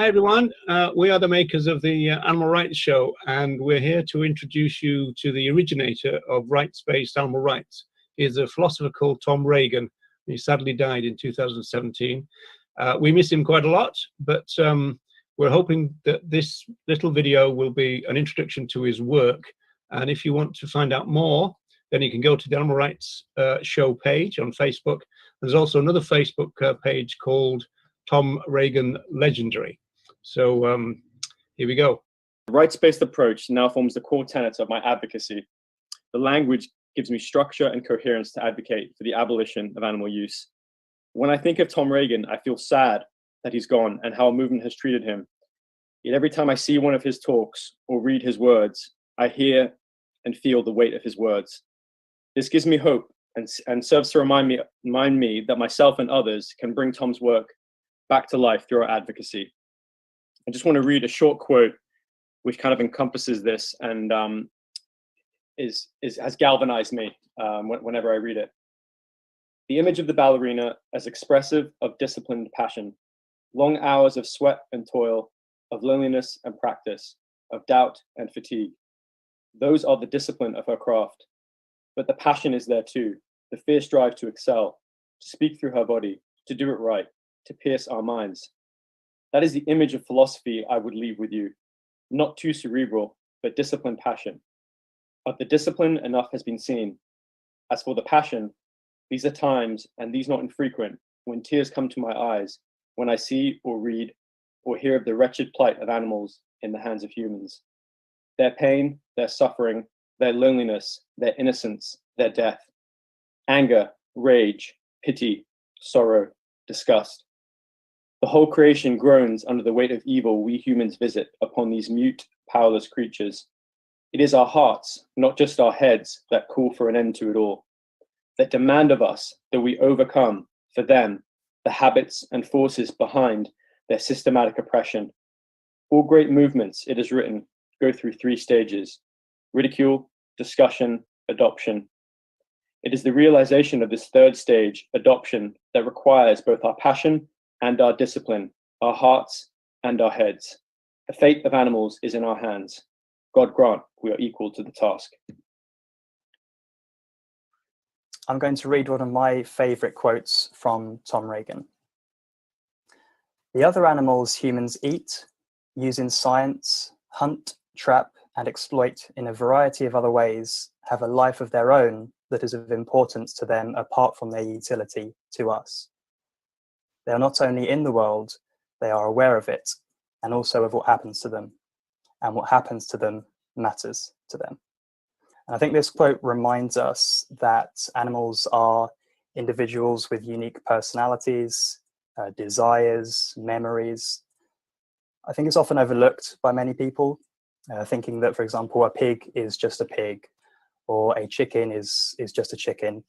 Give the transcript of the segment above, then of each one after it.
Hi everyone, we are the makers of the Animal Rights Show, and we're here to introduce you to the originator of rights-based animal rights. He's a philosopher called Tom Regan. He sadly died in 2017. We miss him quite a lot, but we're hoping that this little video will be an introduction to his work. And if you want to find out more, then you can go to the Animal Rights Show page on Facebook. There's also another Facebook page called Tom Regan Legendary. So here we go. The rights-based approach now forms the core tenets of my advocacy. The language gives me structure and coherence to advocate for the abolition of animal use. When I think of Tom Regan, I feel sad that he's gone and how a movement has treated him. Yet every time I see one of his talks or read his words, I hear and feel the weight of his words. This gives me hope and serves to remind me that myself and others can bring Tom's work back to life through our advocacy. I just want to read a short quote which kind of encompasses this and has galvanized me whenever I read it. The image of the ballerina as expressive of disciplined passion, long hours of sweat and toil, of loneliness and practice, of doubt and fatigue. Those are the discipline of her craft. But the passion is there too, the fierce drive to excel, to speak through her body, to do it right, to pierce our minds. That is the image of philosophy I would leave with you. Not too cerebral, but disciplined passion. Of the discipline, enough has been seen. As for the passion, these are times, and these not infrequent, when tears come to my eyes, when I see or read or hear of the wretched plight of animals in the hands of humans. Their pain, their suffering, their loneliness, their innocence, their death. Anger, rage, pity, sorrow, disgust. The whole creation groans under the weight of evil we humans visit upon these mute, powerless creatures. It is our hearts, not just our heads, that call for an end to it all, that demand of us that we overcome, for them, the habits and forces behind their systematic oppression. All great movements, it is written, go through 3 stages: ridicule, discussion, adoption. It is the realization of this 3rd stage, adoption, that requires both our passion and our discipline, our hearts and our heads. The fate of animals is in our hands. God grant we are equal to the task. I'm going to read one of my favorite quotes from Tom Regan. The other animals humans eat, use in science, hunt, trap, and exploit in a variety of other ways have a life of their own that is of importance to them apart from their utility to us. They are not only in the world, they are aware of it, and also of what happens to them. And what happens to them matters to them. And I think this quote reminds us that animals are individuals with unique personalities, desires, memories. I think it's often overlooked by many people, thinking that, for example, a pig is just a pig, or a chicken is just a chicken.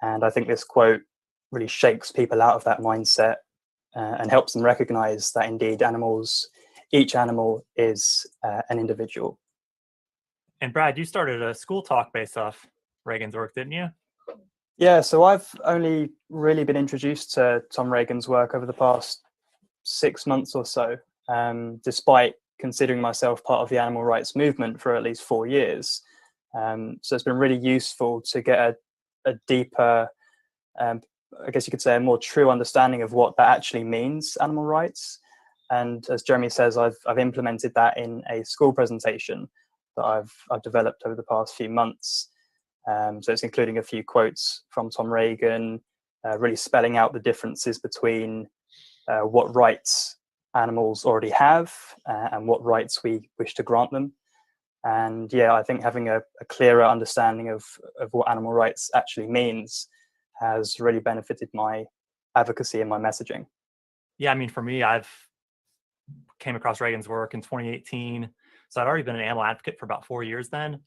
And I think this quote really shakes people out of that mindset and helps them recognize that indeed each animal is an individual. And Brad, you started a school talk based off Regan's work, didn't you? Yeah, so I've only really been introduced to Tom Regan's work over the past 6 months or so, despite considering myself part of the animal rights movement for at least 4 years. So it's been really useful to get a deeper, I guess you could say, a more true understanding of what that actually means, animal rights. And as Jeremy says, I've implemented that in a school presentation that I've developed over the past few months. So it's including a few quotes from Tom Regan, really spelling out the differences between what rights animals already have and what rights we wish to grant them. And yeah, I think having a clearer understanding of what animal rights actually means has really benefited my advocacy and my messaging. Yeah, I mean, for me, I've came across Regan's work in 2018. So I'd already been an animal advocate for about 4 years then,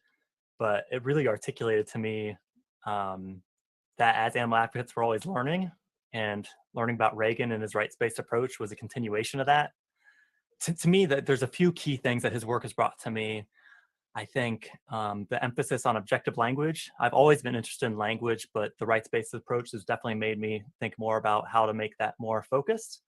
but it really articulated to me that as animal advocates, we're always learning, and learning about Regan and his rights-based approach was a continuation of that. To me, that there's a few key things that his work has brought to me. I think the emphasis on objective language. I've always been interested in language, but the rights-based approach has definitely made me think more about how to make that more focused.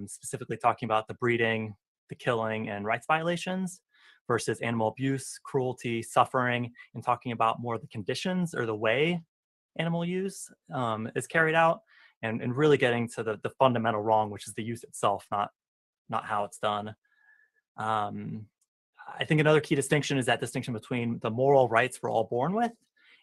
specifically talking about the breeding, the killing, and rights violations, versus animal abuse, cruelty, suffering, and talking about more of the conditions or the way animal use is carried out, and really getting to the fundamental wrong, which is the use itself, not how it's done. I think another key distinction is that distinction between the moral rights we're all born with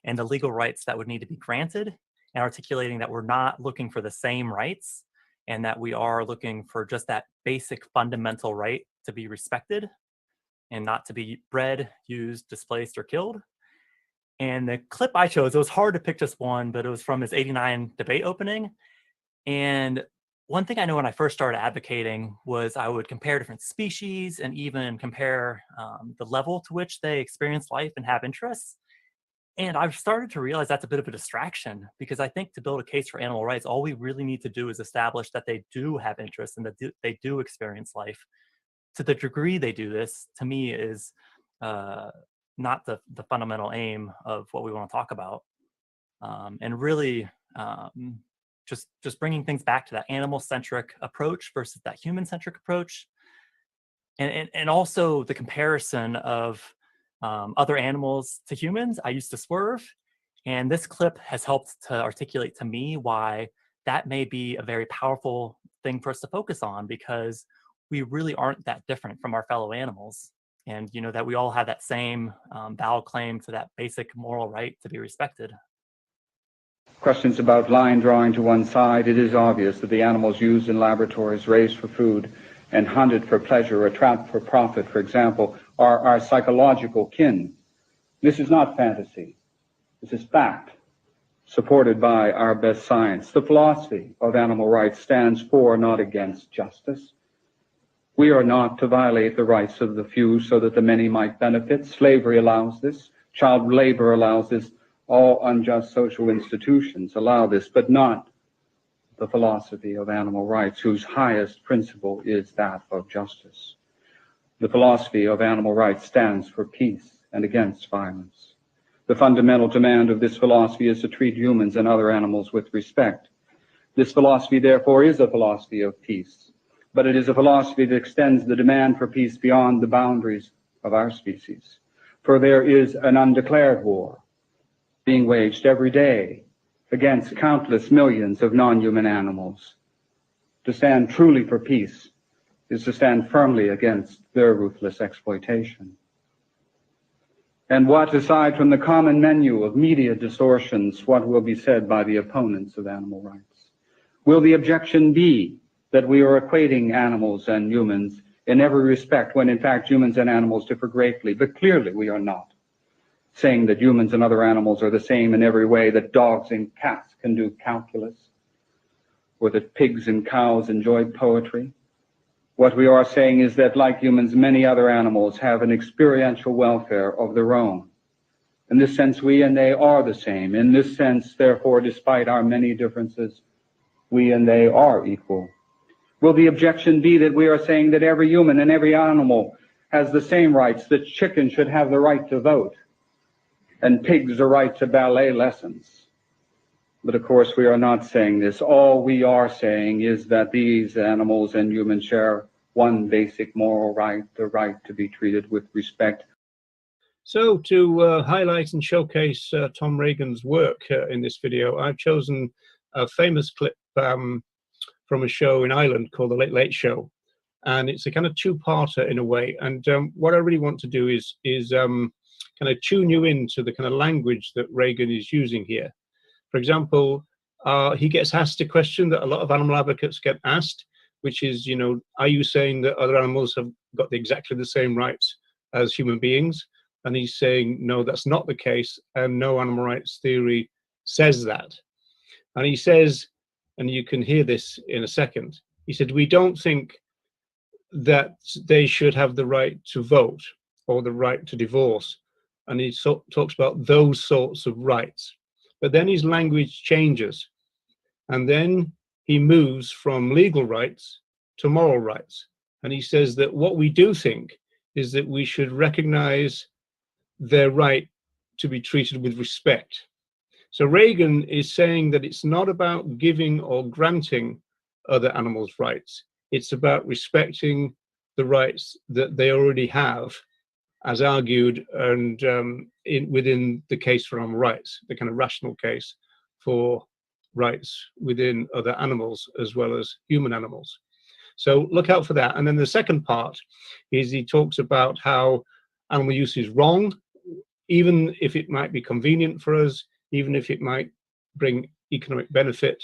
and the legal rights that would need to be granted, and articulating that we're not looking for the same rights, and that we are looking for just that basic fundamental right to be respected and not to be bred, used, displaced, or killed. And the clip I chose, it was hard to pick just one, but it was from his '89 debate opening. And one thing I know when I first started advocating was I would compare different species and even compare the level to which they experience life and have interests. And I've started to realize that's a bit of a distraction, because I think to build a case for animal rights, all we really need to do is establish that they do have interests and that they do experience life. To the degree they do this, to me, is not the fundamental aim of what we want to talk about. And really just bringing things back to that animal-centric approach versus that human-centric approach. And also the comparison of other animals to humans. I used to swerve, and this clip has helped to articulate to me why that may be a very powerful thing for us to focus on, because we really aren't that different from our fellow animals. And that we all have that same valid claim to that basic moral right to be respected. Questions about line drawing to one side. It is obvious that the animals used in laboratories, raised for food, and hunted for pleasure or trapped for profit, for example, are our psychological kin. This is not fantasy. This is fact, supported by our best science. The philosophy of animal rights stands for, not against, justice. We are not to violate the rights of the few so that the many might benefit. Slavery allows this. Child labor allows this. All unjust social institutions allow this, but not the philosophy of animal rights, whose highest principle is that of justice. The philosophy of animal rights stands for peace and against violence. The fundamental demand of this philosophy is to treat humans and other animals with respect. This philosophy, therefore, is a philosophy of peace, but it is a philosophy that extends the demand for peace beyond the boundaries of our species. For there is an undeclared war being waged every day against countless millions of non-human animals. To stand truly for peace is to stand firmly against their ruthless exploitation. And what, aside from the common menu of media distortions, what will be said by the opponents of animal rights? Will the objection be that we are equating animals and humans in every respect, when in fact humans and animals differ greatly? But clearly we are not saying that humans and other animals are the same in every way, that dogs and cats can do calculus, or that pigs and cows enjoy poetry. What we are saying is that, like humans, many other animals have an experiential welfare of their own. In this sense, we and they are the same. In this sense, therefore, despite our many differences, we and they are equal. Will the objection be that we are saying that every human and every animal has the same rights, that chickens should have the right to vote, and pigs the right to ballet lessons? But of course, we are not saying this. All we are saying is that these animals and humans share one basic moral right, the right to be treated with respect. So to highlight and showcase Tom Reagan's work in this video, I've chosen a famous clip from a show in Ireland called The Late Late Show. And it's a kind of two-parter in a way. And what I really want to do is kind of tune you into the kind of language that Reagan is using here. For example, he gets asked a question that a lot of animal advocates get asked, which is, are you saying that other animals have got exactly the same rights as human beings? And he's saying, no, that's not the case, and no animal rights theory says that. And he says, and you can hear this in a second, he said, we don't think that they should have the right to vote or the right to divorce. And he talks about those sorts of rights. But then his language changes. And then he moves from legal rights to moral rights. And he says that what we do think is that we should recognize their right to be treated with respect. So Reagan is saying that it's not about giving or granting other animals rights. It's about respecting the rights that they already have, as argued and within the case for animal rights, the kind of rational case for rights within other animals as well as human animals. So look out for that. And then the second part is he talks about how animal use is wrong, even if it might be convenient for us, even if it might bring economic benefit,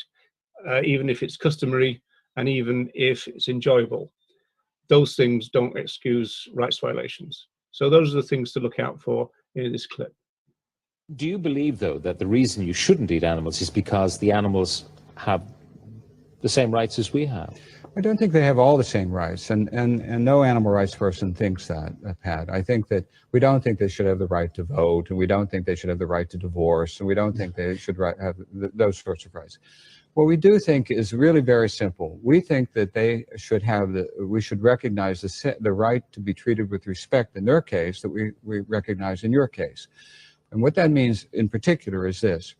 even if it's customary, and even if it's enjoyable. Those things don't excuse rights violations. So those are the things to look out for in this clip. Do you believe, though, that the reason you shouldn't eat animals is because the animals have the same rights as we have? I don't think they have all the same rights, and no animal rights person thinks that, Pat. I think that we don't think they should have the right to vote, and we don't think they should have the right to divorce, and we don't think they should have those sorts of rights. What we do think is really very simple. We think that they should have we should recognize the right to be treated with respect in their case that we recognize in your case. And what that means in particular is this.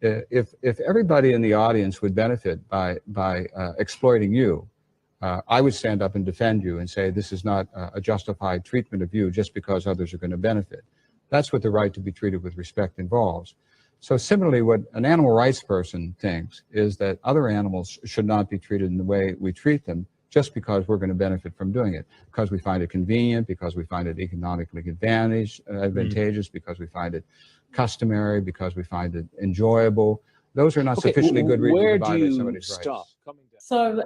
If everybody in the audience would benefit by exploiting you, I would stand up and defend you and say this is not a justified treatment of you just because others are going to benefit. That's what the right to be treated with respect involves. So similarly, what an animal rights person thinks is that other animals should not be treated in the way we treat them just because we're going to benefit from doing it, because we find it convenient, because we find it economically advantageous, because we find it customary, because we find it enjoyable. Those are not sufficiently good reasons to violate somebody's rights. So,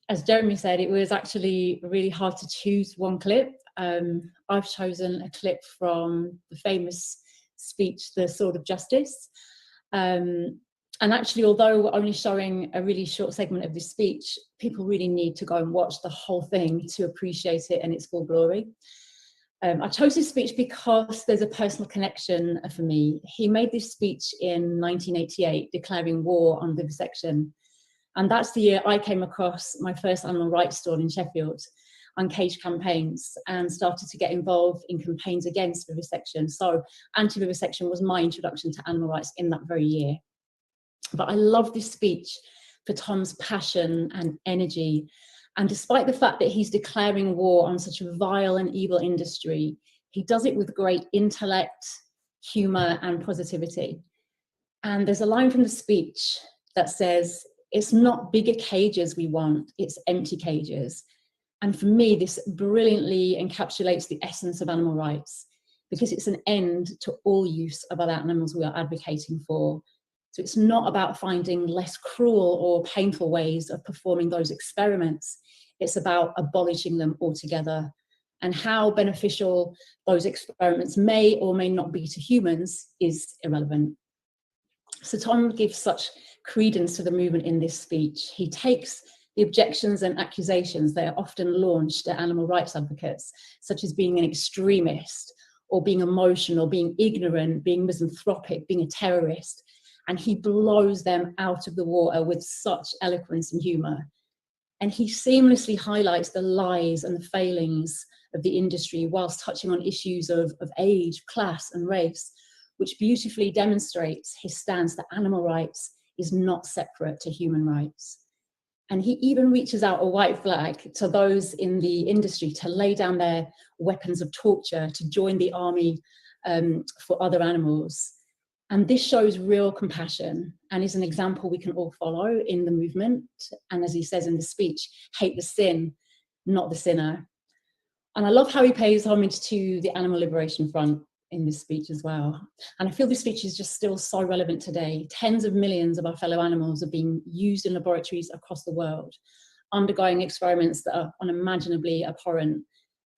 as Jeremy said, it was actually really hard to choose one clip. I've chosen a clip from the famous speech, The Sword of Justice. And actually, although we're only showing a really short segment of this speech, people really need to go and watch the whole thing to appreciate it in its full glory. I chose this speech because there's a personal connection for me. He made this speech in 1988, declaring war on vivisection. And that's the year I came across my first animal rights stall in Sheffield, Uncaged Campaigns, and started to get involved in campaigns against vivisection. So anti-vivisection was my introduction to animal rights in that very year. But I love this speech for Tom's passion and energy. And despite the fact that he's declaring war on such a vile and evil industry, he does it with great intellect, humor, and positivity. And there's a line from the speech that says, "It's not bigger cages we want, it's empty cages." And for me, this brilliantly encapsulates the essence of animal rights, because it's an end to all use of other animals we are advocating for. So it's not about finding less cruel or painful ways of performing those experiments. It's about abolishing them altogether. And how beneficial those experiments may or may not be to humans is irrelevant. So Tom gives such credence to the movement in this speech. He takes the objections and accusations that are often launched at animal rights advocates, such as being an extremist, or being emotional, being ignorant, being misanthropic, being a terrorist, and he blows them out of the water with such eloquence and humor. And he seamlessly highlights the lies and the failings of the industry whilst touching on issues of age, class, and race, which beautifully demonstrates his stance that animal rights is not separate to human rights. And he even reaches out a white flag to those in the industry to lay down their weapons of torture, to join the army for other animals. And this shows real compassion and is an example we can all follow in the movement. And as he says in the speech, hate the sin, not the sinner. And I love how he pays homage to the Animal Liberation Front in this speech as well. And I feel this speech is just still so relevant today. Tens of millions of our fellow animals are being used in laboratories across the world, undergoing experiments that are unimaginably abhorrent,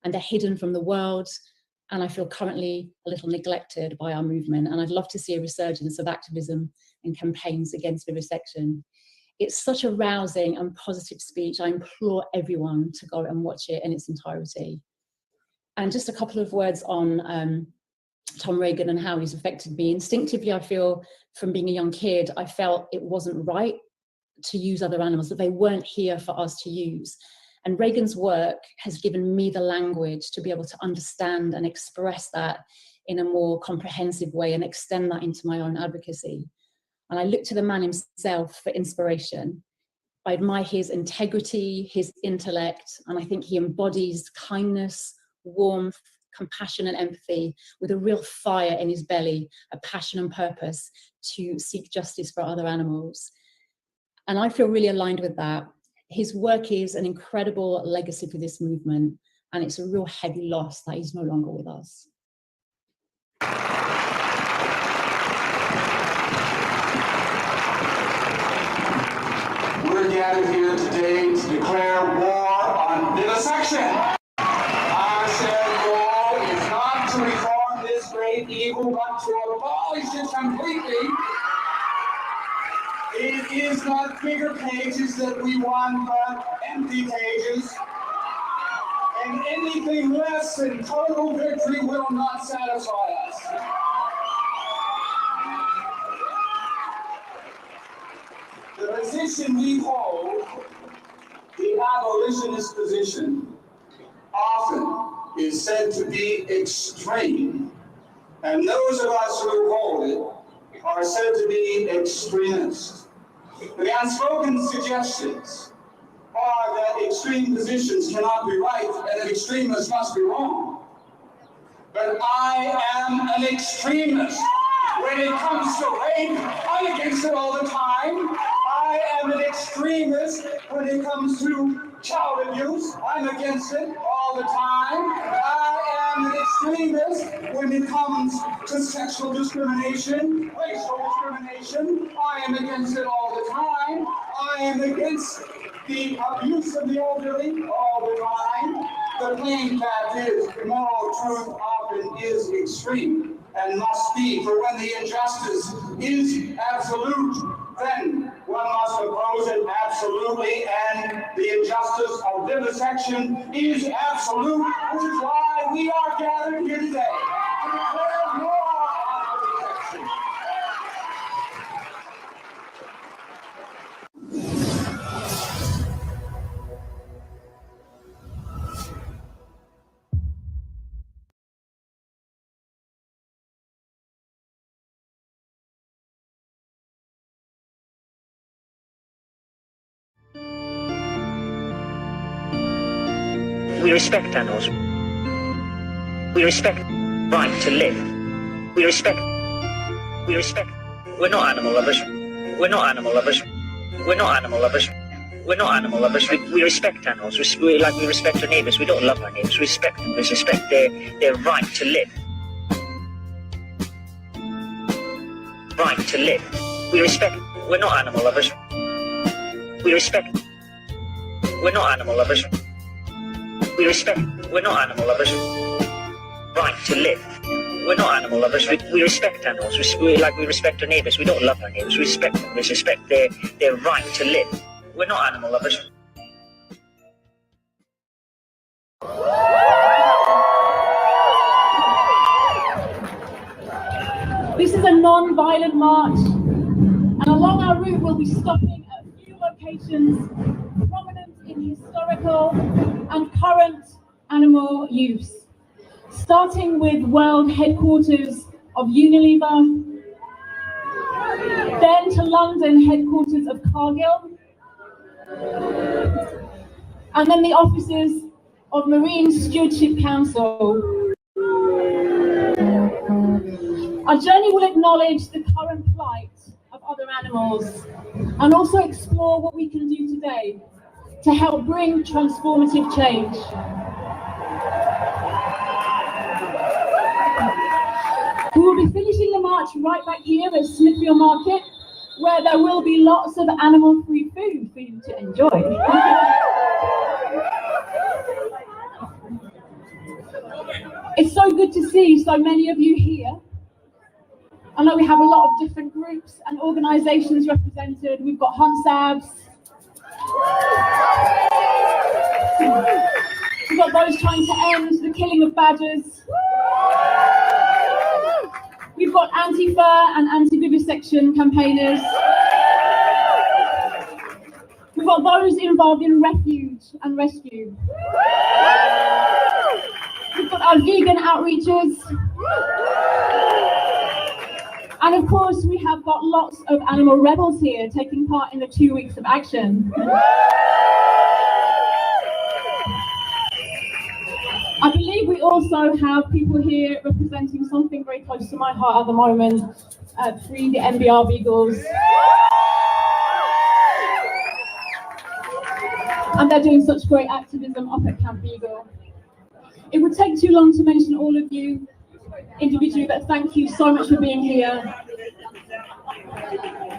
and they're hidden from the world. And I feel currently a little neglected by our movement. And I'd love to see a resurgence of activism and campaigns against vivisection. It's such a rousing and positive speech. I implore everyone to go and watch it in its entirety. And just a couple of words on Tom Regan and how he's affected me. Instinctively, I feel from being a young kid, I felt it wasn't right to use other animals, that they weren't here for us to use. And Regan's work has given me the language to be able to understand and express that in a more comprehensive way and extend that into my own advocacy. And I look to the man himself for inspiration. I admire his integrity, his intellect, and I think he embodies kindness, warmth, compassion and empathy with a real fire in his belly, a passion and purpose to seek justice for other animals. And I feel really aligned with that. His work is an incredible legacy for this movement, and it's a real heavy loss that he's no longer with us. We're gathered here today to declare war on vivisection. Our shared goal is not to reform this great evil, but to abolish it completely. It is not bigger pages that we want, but empty pages. And anything less than total victory will not satisfy us. The position we hold, the abolitionist position, often is said to be extreme, and those of us who hold it are said to be extremists. The unspoken suggestions are that extreme positions cannot be right and that extremists must be wrong. But I am an extremist. When it comes to rape, I'm against it all the time. I am an extremist when it comes to child abuse. I'm against it all the time. I am an extremist when it comes to sexual discrimination, racial discrimination. I am against it all the time. I am against the abuse of the elderly all the time. The plain fact is, moral truth often is extreme and must be, for when the injustice is absolute, then one must oppose it absolutely, and the injustice of vivisection is absolute, which is why we are gathered here today to declare war on vivisection. We respect animals. We respect the right to live. We respect. We're not animal lovers. We're not animal lovers. We're not animal lovers. We're not animal lovers. We respect animals. We respect our neighbours. We don't love our neighbours. We respect them. We respect their right to live. Right to live. We respect. We're not animal lovers. We respect. We're not animal lovers. We respect. We're not animal lovers. Right to live. We're not animal lovers. We respect animals. We respect our neighbours. We don't love our neighbours. We respect them. We respect their right to live. We're not animal lovers. This is a non-violent march, and along our route we'll be stopping at a few locations prominent in historical and current animal use, starting with world headquarters of Unilever, then to London headquarters of Cargill, and then the offices of Marine Stewardship Council. Our journey will acknowledge the current plight of other animals and also explore what we can do today to help bring transformative change. We will be finishing the march right back here at Smithfield Market, where there will be lots of animal-free food for you to enjoy. It's so good to see so many of you here. I know we have a lot of different groups and organisations represented. We've got HUNSABs. We've got those trying to end the killing of badgers. We've got anti-fur and anti-vivisection campaigners. We've got those involved in refuge and rescue. We've got our vegan outreachers. And of course, we have got lots of animal rebels here taking part in the 2 weeks of action. I believe we also have people here representing something very close to my heart at the moment, Free the NBR Beagles. And they're doing such great activism up at Camp Beagle. It would take too long to mention all of you individually, but thank you so much for being here.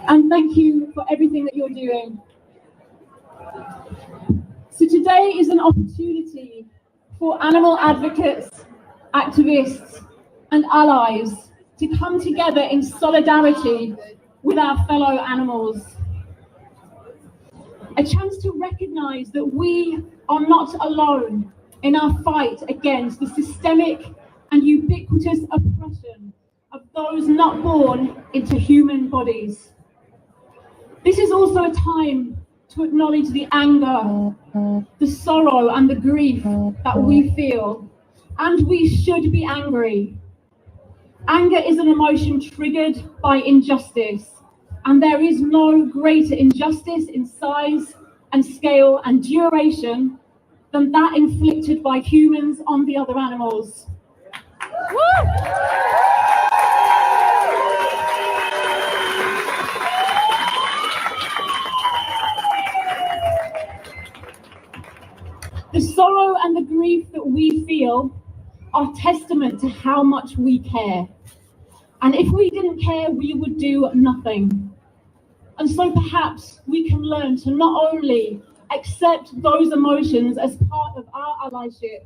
And thank you for everything that you're doing. So today is an opportunity for animal advocates, activists, and allies to come together in solidarity with our fellow animals. A chance to recognize that we are not alone in our fight against the systemic and ubiquitous oppression of those not born into human bodies. This is also a time to acknowledge the anger, the sorrow, and the grief that we feel, and we should be angry. Anger is an emotion triggered by injustice, and there is no greater injustice in size and scale and duration than that inflicted by humans on the other animals. The sorrow and the grief that we feel are testament to how much we care. And if we didn't care, we would do nothing. And so perhaps we can learn to not only accept those emotions as part of our allyship,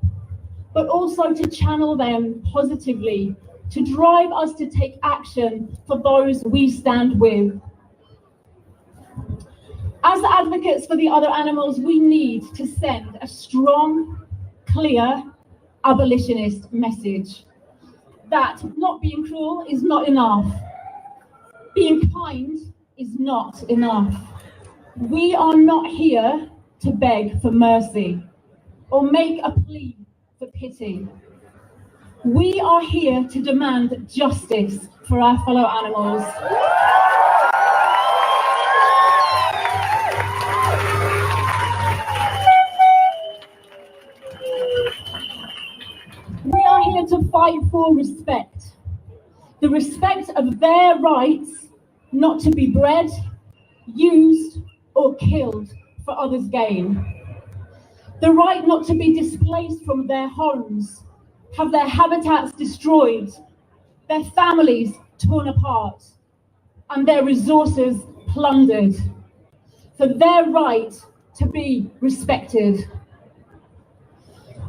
but also to channel them positively, to drive us to take action for those we stand with. As advocates for the other animals, we need to send a strong, clear, abolitionist message that not being cruel is not enough. Being kind is not enough. We are not here to beg for mercy or make a plea for pity. We are here to demand justice for our fellow animals. We are here to fight for respect. The respect of their rights not to be bred, used, or killed for others' gain. The right not to be displaced from their homes, have their habitats destroyed, their families torn apart, and their resources plundered. For their right to be respected.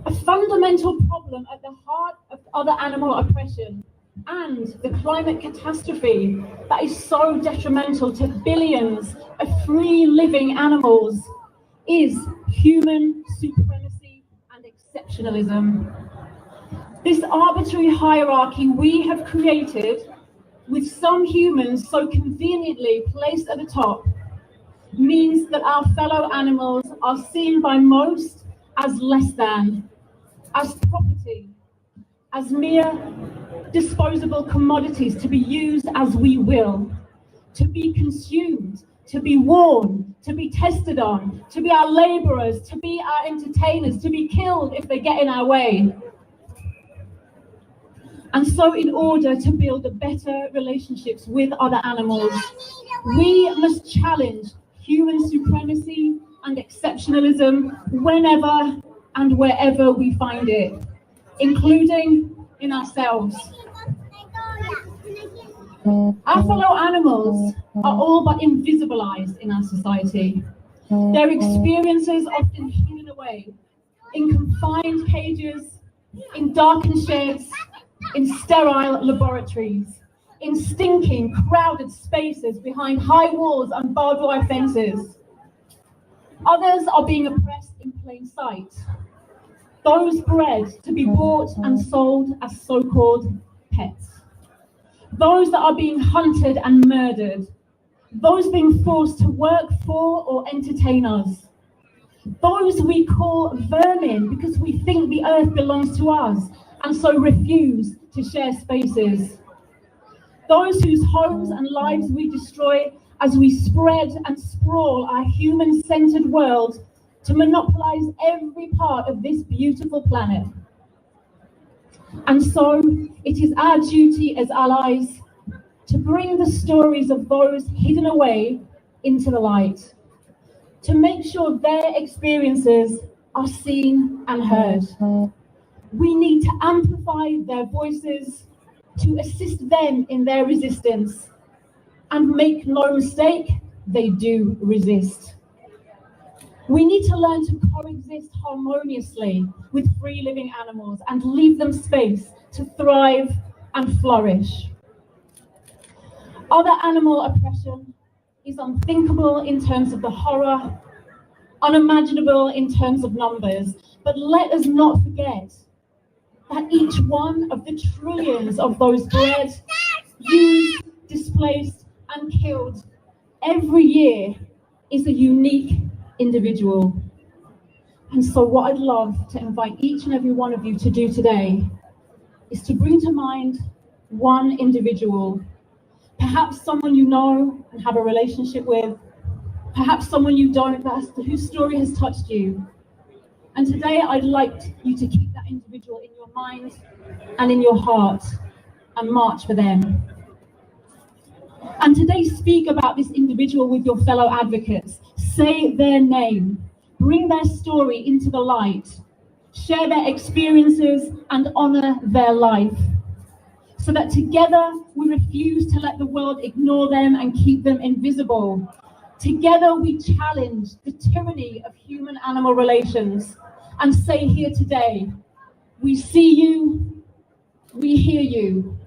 A fundamental problem at the heart of other animal oppression and the climate catastrophe that is so detrimental to billions of free living animals is human supremacy and exceptionalism. This arbitrary hierarchy we have created, with some humans so conveniently placed at the top, means that our fellow animals are seen by most as less than, as property, as mere disposable commodities to be used as we will, to be consumed, to be worn, to be tested on, to be our laborers, to be our entertainers, to be killed if they get in our way. And so in order to build better relationships with other animals, we must challenge human supremacy and exceptionalism whenever and wherever we find it, including in ourselves. Our fellow animals are all but invisibilized in our society. Their experiences often hidden away in confined cages, in darkened sheds, in sterile laboratories, in stinking, crowded spaces behind high walls and barbed wire fences. Others are being oppressed in plain sight. Those bred to be bought and sold as so-called pets. Those that are being hunted and murdered. Those being forced to work for or entertain us. Those we call vermin because we think the earth belongs to us and so refuse to share spaces. those whose homes and lives we destroy as we spread and sprawl our human-centered world to monopolize every part of this beautiful planet. And so it is our duty as allies to bring the stories of those hidden away into the light, to make sure their experiences are seen and heard. We need to amplify their voices, to assist them in their resistance, and make no mistake, they do resist. We need to learn to coexist harmoniously with free living animals and leave them space to thrive and flourish. Other animal oppression is unthinkable in terms of the horror, unimaginable in terms of numbers, but let us not forget that each one of the trillions of those bred, used, displaced, and killed every year is a unique individual. And so what I'd love to invite each and every one of you to do today is to bring to mind one individual, perhaps someone you know and have a relationship with, perhaps someone you don't, whose story has touched you. And today I'd like you to keep that individual in your mind and in your heart and march for them. And today speak about this individual with your fellow advocates. Say their name, bring their story into the light, share their experiences and honor their life, so that together we refuse to let the world ignore them and keep them invisible. Together we challenge the tyranny of human-animal relations and say here today, we see you, we hear you,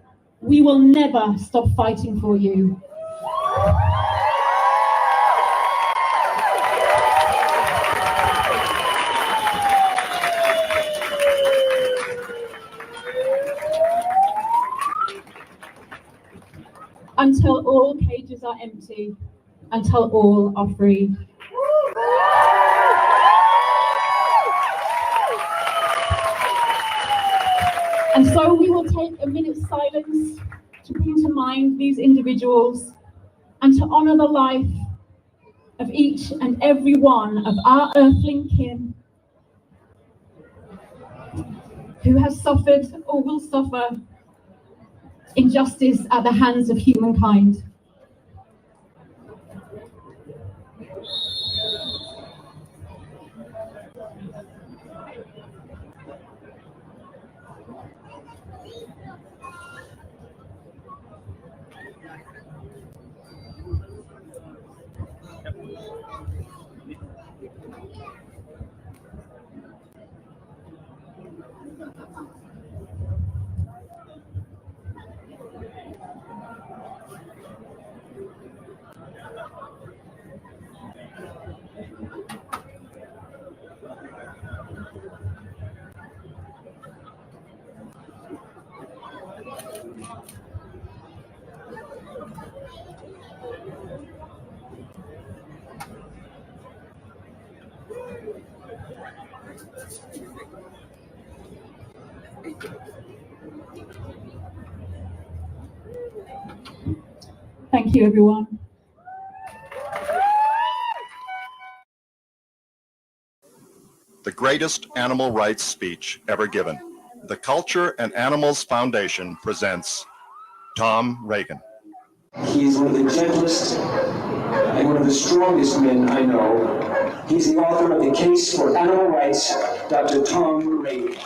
we will never stop fighting for you. Until all cages are empty, until all are free. And so we will take a minute's silence to bring to mind these individuals and to honor the life of each and every one of our earthling kin who has suffered or will suffer injustice at the hands of humankind. Thank you, everyone. The greatest animal rights speech ever given. The Culture and Animals Foundation presents Tom Reagan. He's one of the gentlest and one of the strongest men I know. He's the author of The Case for Animal Rights, Dr. Tom Reagan.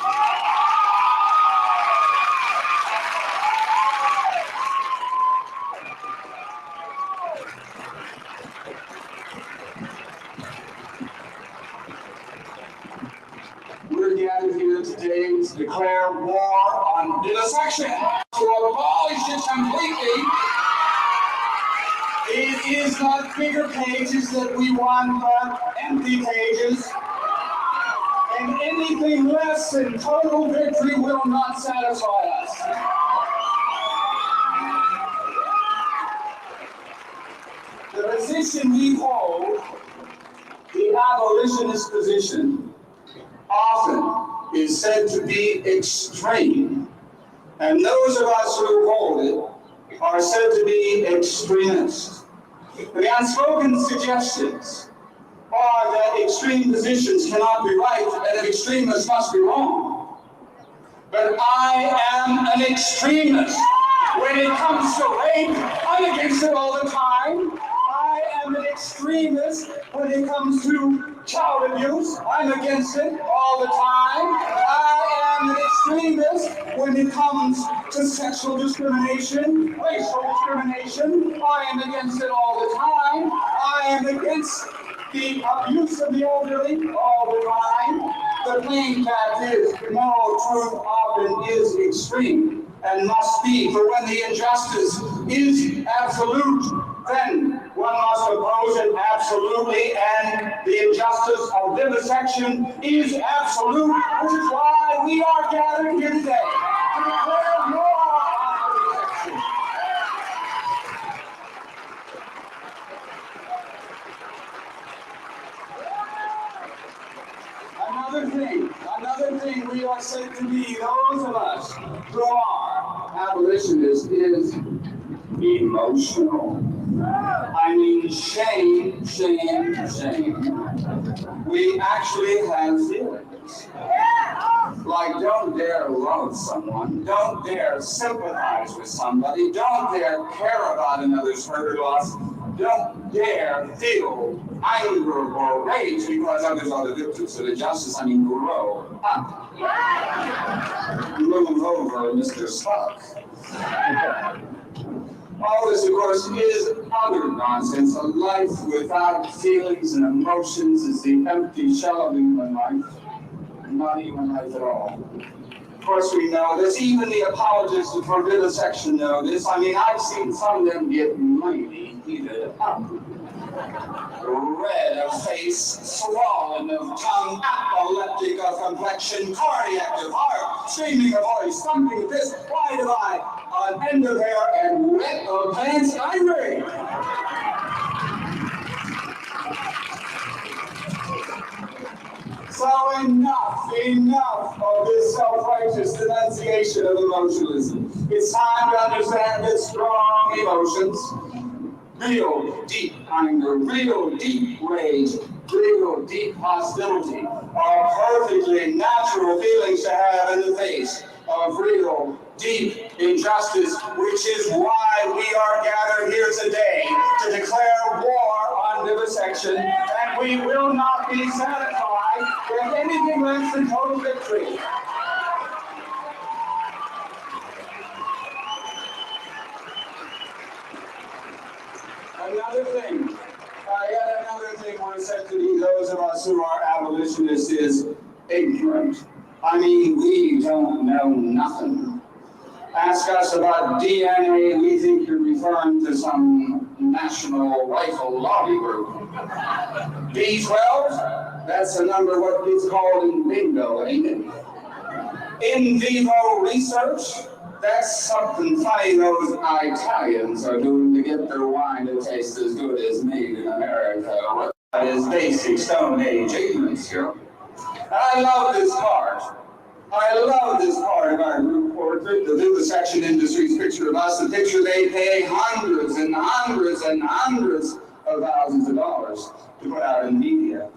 We're gathered here today to declare war on vivisection, to abolish it completely. It is not bigger cages that we want, but empty cages. And anything less than total victory will not satisfy us. The position we hold, the abolitionist position, often is said to be extreme. And those of us who hold it are said to be extremist. The unspoken suggestions are that extreme positions cannot be right and that extremists must be wrong. But I am an extremist. When it comes to rape, I'm against it all the time. I am an extremist when it comes to child abuse. I'm against it all the time. I am an extremist when it comes to sexual discrimination, racial discrimination. I am against it all the time. I am against the abuse of the elderly all the time. The plain fact is, moral truth often is extreme and must be, for when the injustice is absolute, then one must oppose it absolutely, and the injustice of vivisection is absolute, which is why we are gathered here today to declare war on vivisection. Another thing we are said to be, those of us who are abolitionists, is emotional. I mean, shame. We actually have feelings. Like, don't dare love someone, don't dare sympathize with somebody, don't dare care about another's hurt or loss, don't dare feel anger or rage because others are the victims of injustice. I mean, grow up. Move over, Mr. Spock. All this, of course, is utter nonsense. A life without feelings and emotions is the empty shell of human life. Not human life at all. Of course, we know this. Even the apologists for vivisection know this. I mean, I've seen some of them get mighty heated up. Red of face, swollen of tongue, epileptic of complexion, cardiac of heart, screaming of voice, thumping of fist, wide of eye, an end of hair, and wet of pants irate. So enough of this self-righteous denunciation of emotionalism. It's time to understand that strong emotions, real deep anger, real deep rage, real deep hostility are perfectly natural feelings to have in the face of real deep injustice, which is why we are gathered here today to declare war on vivisection, and we will not be satisfied with anything less than total victory. Yet another thing we're said to be, those of us who are abolitionists, is ignorant. I mean, we don't know nothing. Ask us about DNA, we think you're referring to some national rifle lobby group. B12, that's a number what is called in bingo, ain't it? In vivo research, that's something funny those Italians are doing to get their wine to taste as good as made in America. That is basic Stone Age ignorance, you know. I love this part. I love this part of our group portrait, the vivisection industry's picture of us, the picture they pay hundreds and hundreds and hundreds of thousands of dollars to put out in media.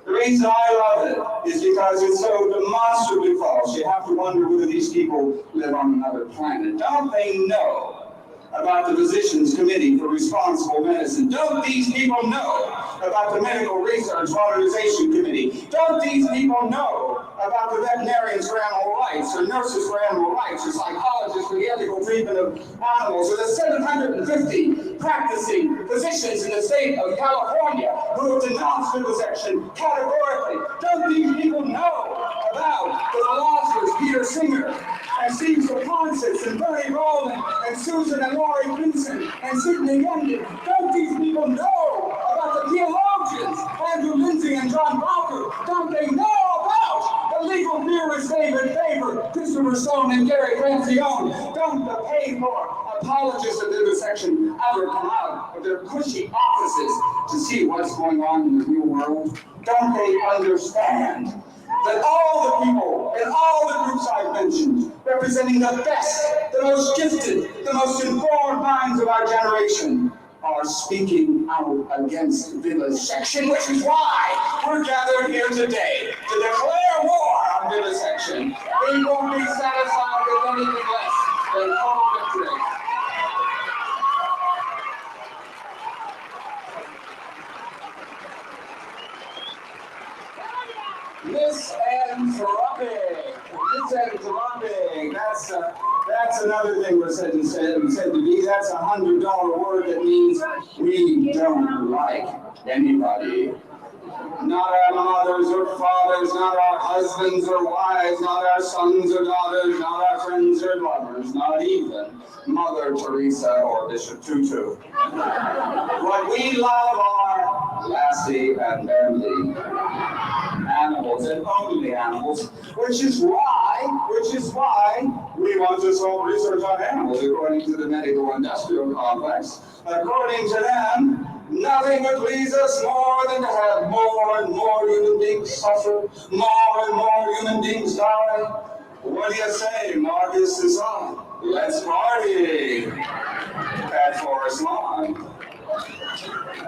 The reason I love it is because it's so demonstrably false. You have to wonder whether these people live on another planet. Don't they know about the Physicians Committee for Responsible Medicine? Don't these people know about the Medical Research Modernization Committee? Don't these people know about the veterinarians for animal rights, or nurses for animal rights, or psychologists for the ethical treatment of animals, or the 750 practicing physicians in the state of California who have denounced vivisection categorically? Don't these people know about the philosophers Peter Singer and Steve Soponsis and Bernie Rowland and Susan and Laurie Vincent and Sidney Youngin? Don't these people know about the theologians Andrew Lindsay and John Barker? Don't they know about the legal theorists David Faber, Christopher Stone, and Gary Francione? Don't the paid-for apologists of vivisection ever come out of their cushy offices to see what's going on in the real world? Don't they understand that all the people and all the groups I've mentioned, representing the best, the most gifted, the most informed minds of our generation, are speaking out against vivisection, which is why we're gathered here today to declare war on vivisection. We won't be satisfied with anything less than total victory. Misanthropic. That's another thing was said to be. That's $100 word that means we don't like anybody. Not our mothers or fathers, not our husbands or wives, not our sons or daughters, not our friends or lovers, not even Mother Teresa or Bishop Tutu. What we love are Lassie and Bentley. Animals and only animals, which is why we want to solve research on animals, according to the medical-industrial complex. According to them, nothing would please us more than to have more and more human beings suffer, more and more human beings die. What do you say, Marcus is on? Let's party at Forest Lawn.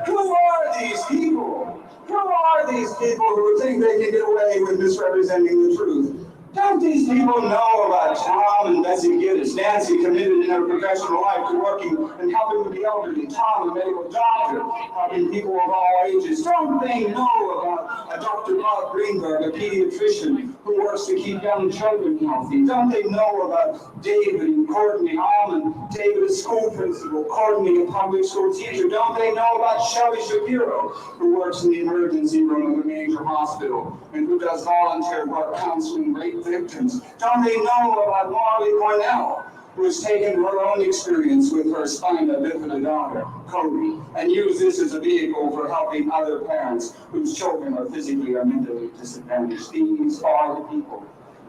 Who are these people? Who are these people who think they can get away with misrepresenting the truth? Don't these people know about Tom and Bessie Giddis? Nancy committed in her professional life to working and helping with the elderly. Tom, a medical doctor, helping people of all ages. Don't they know about Dr. Bob Greenberg, a pediatrician who works to keep young children healthy? Don't they know about David and Courtney Allman? David, a school principal, Courtney, a public school teacher. Don't they know about Shelley Shapiro, who works in the emergency room of a major hospital and who does volunteer work counseling rape victims? Don't they know about Marley Cornell, who has taken her own experience with her spina bifida daughter, Cody, and used this as a vehicle for helping other parents whose children are physically or mentally disadvantaged? These are the people.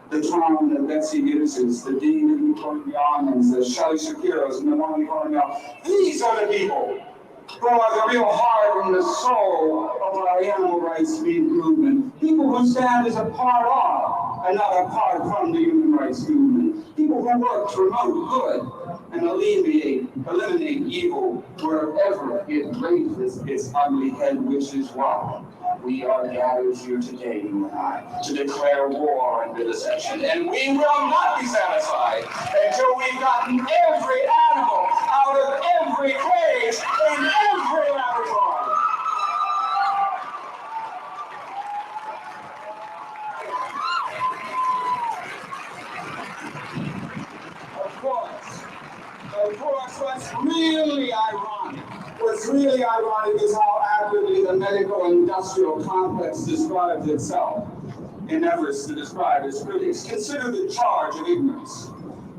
The Tom, the Betsy Gibsons, the Dean and the Courtney Allmans, the Shelley Shapiros, and the Marley Cornell. These are the people who are the real heart and the soul of our animal rights movement. People who stand as a part of and not apart from the human rights movement. People who work to promote good and eliminate evil wherever it raises its ugly head, which is why we are gathered here today, you and I, to declare war on vivisection. And we will not be satisfied until we've gotten every animal out of every cage in every laboratory. Of course, what's really ironic is how accurately the medical-industrial complex describes itself in efforts to describe its critics. Consider the charge of ignorance.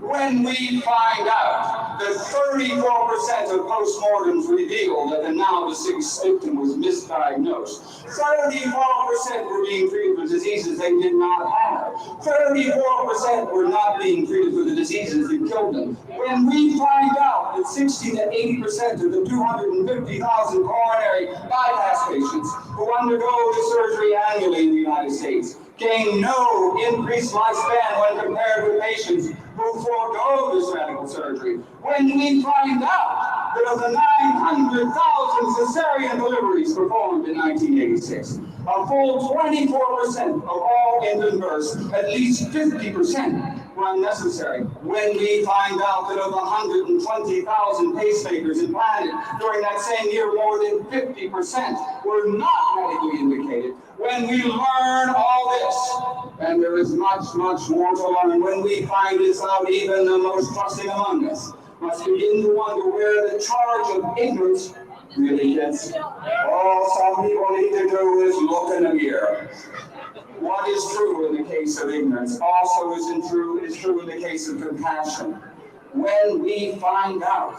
When we find out that 34% of postmortems revealed that the now deceased victim was misdiagnosed, 34% were being treated for diseases they did not have, 34% were not being treated for the diseases that killed them. When we find out that 60 to 80% of the 250,000 coronary bypass patients who undergo the surgery annually in the United States gain no increased lifespan when compared with patients who forego this medical surgery. When we find out that of the 900,000 cesarean deliveries performed in 1986, a full 24% of all infant births, at least 50%, were unnecessary. When we find out that of 120,000 pacemakers implanted during that same year, more than 50% were not medically indicated. When we learn all this, and there is much, much more to learn, when we find this out, even the most trusting among us must begin to wonder where the charge of ignorance really gets. All some people need to do is look in the mirror. What is true in the case of ignorance also is true in the case of compassion. When we find out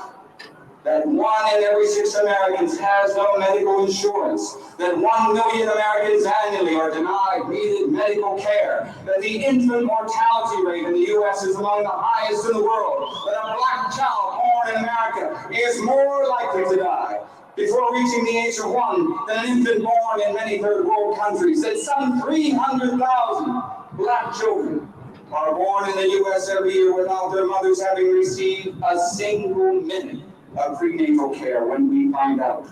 that 1 in every 6 Americans has no medical insurance, that 1 million Americans annually are denied needed medical care, that the infant mortality rate in the U.S. is among the highest in the world, that a black child born in America is more likely to die before reaching the age of 1 than an infant born in many third world countries, that some 300,000 black children are born in the U.S. every year without their mothers having received a single minute of prenatal care. When we find out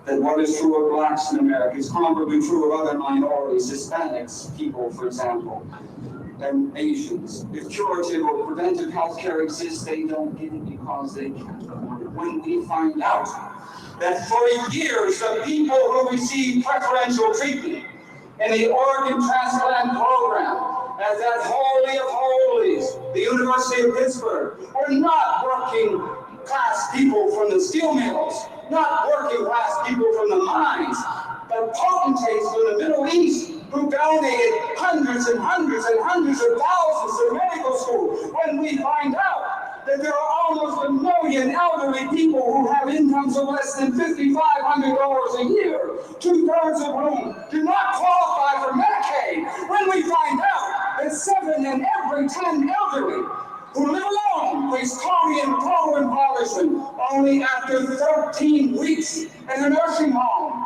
that what is true of blacks in America is comparably true of other minorities, Hispanics, people, for example, and Asians. If curative or preventive health care exists, they don't get it because they can't afford it. When we find out that for years the people who receive preferential treatment in the organ transplant program, as that holy of holies, the University of Pittsburgh, were not working class people from the steel mills, not working class people from the mines, but potentates from the Middle East who donated hundreds and hundreds and hundreds of thousands to medical school. When we find out that there are almost 1 million elderly people who have incomes of less than $5,500 a year, 2/3 of whom do not qualify for Medicaid. When we find out that 7 in every 10 elderly who live alone face total impoverishment only after 13 weeks in a nursing home.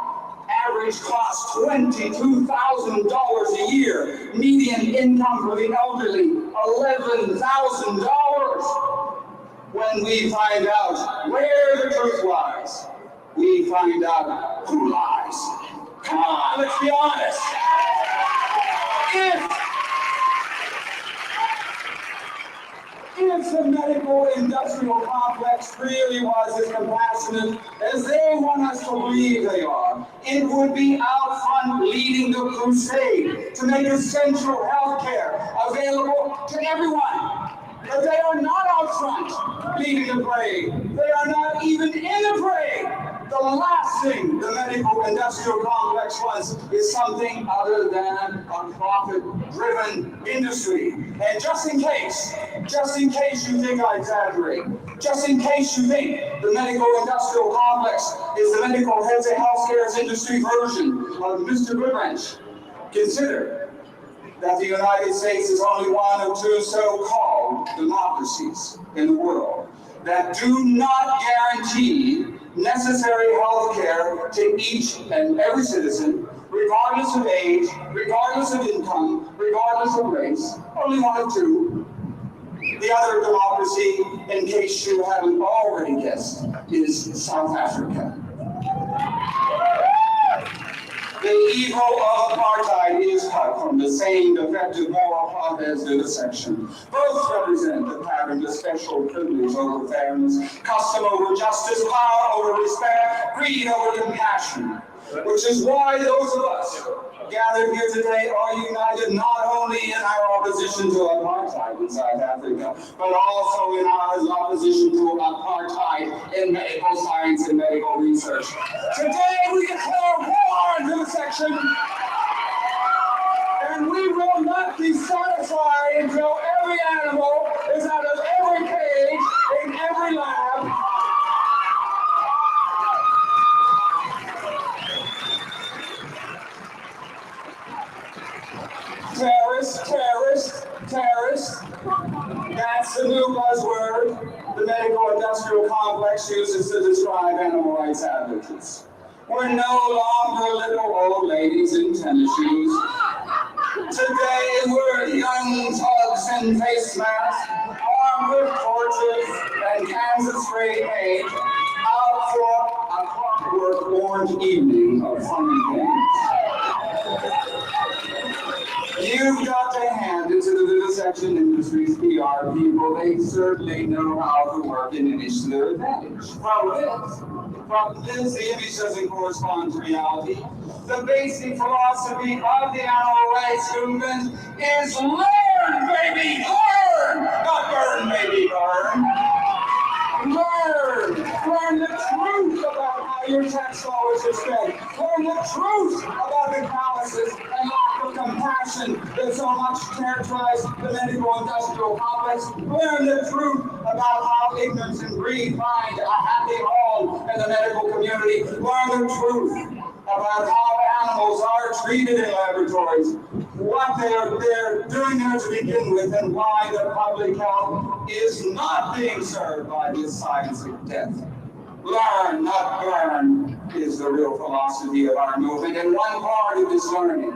Average cost $22,000 a year. Median income for the elderly, $11,000. When we find out where the truth lies, we find out who lies. Come on, let's be honest. If the medical industrial complex really was as compassionate as they want us to believe they are, it would be out front leading the crusade to make essential health care available to everyone. But they are not out front leading the parade. They are not even in the parade. The last thing the medical industrial complex wants is something other than a profit-driven industry. And just in case you think I exaggerate, just in case you think the medical industrial complex is the medical healthcare industry version of Mr. Goodwrench, consider that the United States is only one of 2 so-called democracies in the world that do not guarantee necessary health care to each and every citizen, regardless of age, regardless of income, regardless of race. Only one of 2. The other democracy, in case you haven't already guessed, is South Africa. The evil of apartheid is cut from the same defective moral plot as vivisection. Both represent the pattern of special privilege over fairness, custom over justice, power over respect, greed over compassion. Which is why those of us gathered here today are united not only in our opposition to apartheid in South Africa, but also in our opposition to apartheid in medical science and medical research. Today we declare war on vivisection, and we will not be satisfied until every animal is out of every cage in every lab. Terrorist. That's the new buzzword the medical industrial complex uses to describe animal rights advocates. We're no longer little old ladies in tennis shoes. Today we're young tugs in face masks, armed with torches and Kansas spray paint, out for a clockwork orange evening of fun and games. You've got to hand it to the vivisection industry's PR people. They certainly know how to work and image to their advantage. Problem is, the image doesn't correspond to reality. The basic philosophy of the animal rights movement is learn, baby, learn! Not burn, baby, burn. Learn the truth about how your tax dollars are spent. Learn the truth about the calluses and lack of compassion that so much characterize the medical industrial complex. Learn the truth about how ignorance and greed find a happy home in the medical community. Learn the truth about how animals are treated in laboratories, what they're doing there to begin with, and why the public health is not being served by this science of death. Learn, not burn, is the real philosophy of our movement, and one part of this learning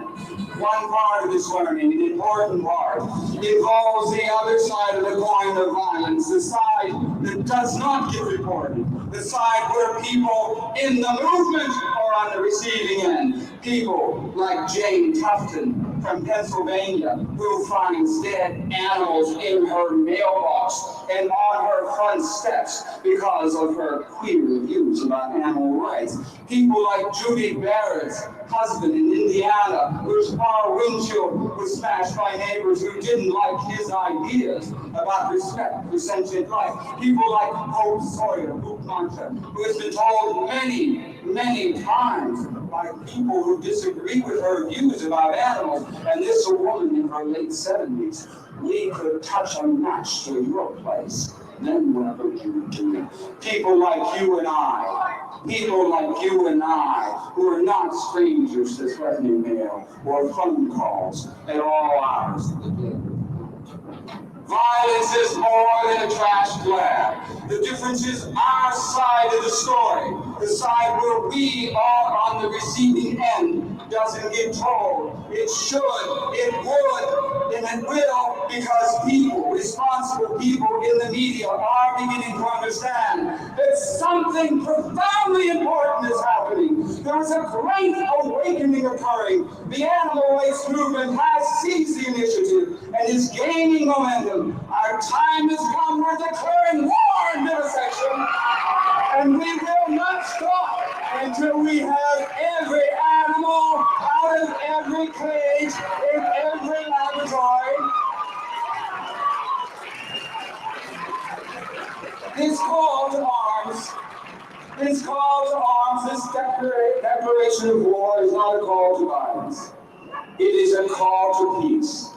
One part of this learning, an important part, involves the other side of the coin of violence, the side that does not get reported, the side where people in the movement are on the receiving end. People like Jane Tufton from Pennsylvania, who finds dead animals in her mailbox and on her front steps because of her queer views about animal rights. People like Judy Barrett's husband in Indiana, whose car windshield was smashed by neighbors who didn't like his ideas about respect for sentient life. People like Hope Sawyer, who has been told many, many times by people who disagree with her views about animals, and this is a woman in her late 70s, we could touch a match to your place. Then whatever you do. People like you and I, who are not strangers to threatening mail or phone calls at all hours of the day. Violence is more than a trash grab. The difference is our side of the story, the side where we are on the receiving end, doesn't get told. It should, it would, and it will, because people, responsible people in the media are beginning to understand that something profoundly important is happening. There is a great awakening occurring. The animal rights movement has seized the initiative and is gaining momentum. Our time has come. We're declaring war on vivisection, and we will not stop until we have every animal out of every cage in every laboratory. This call to arms, this declaration of war is not a call to violence. It is a call to peace.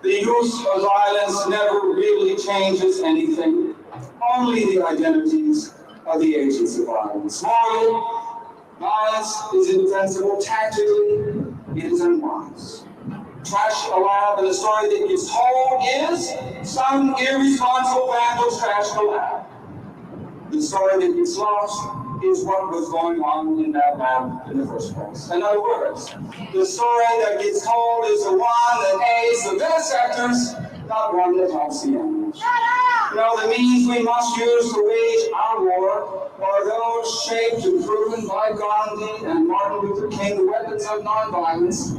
The use of violence never really changes anything, only the identities of the agents of violence. Morally, violence is indefensible. Tactically, it is unwise. Trash alarm, and the story that gets told is some irresponsible vandals trashed the lab. The story that gets lost is what was going on in that lab in the first place. In other words, the story that gets told is the one that aids the vivisectors, not one that helps the animals. You know, the means we must use to wage our war are those shaped and proven by Gandhi and Martin Luther King, the weapons of nonviolence,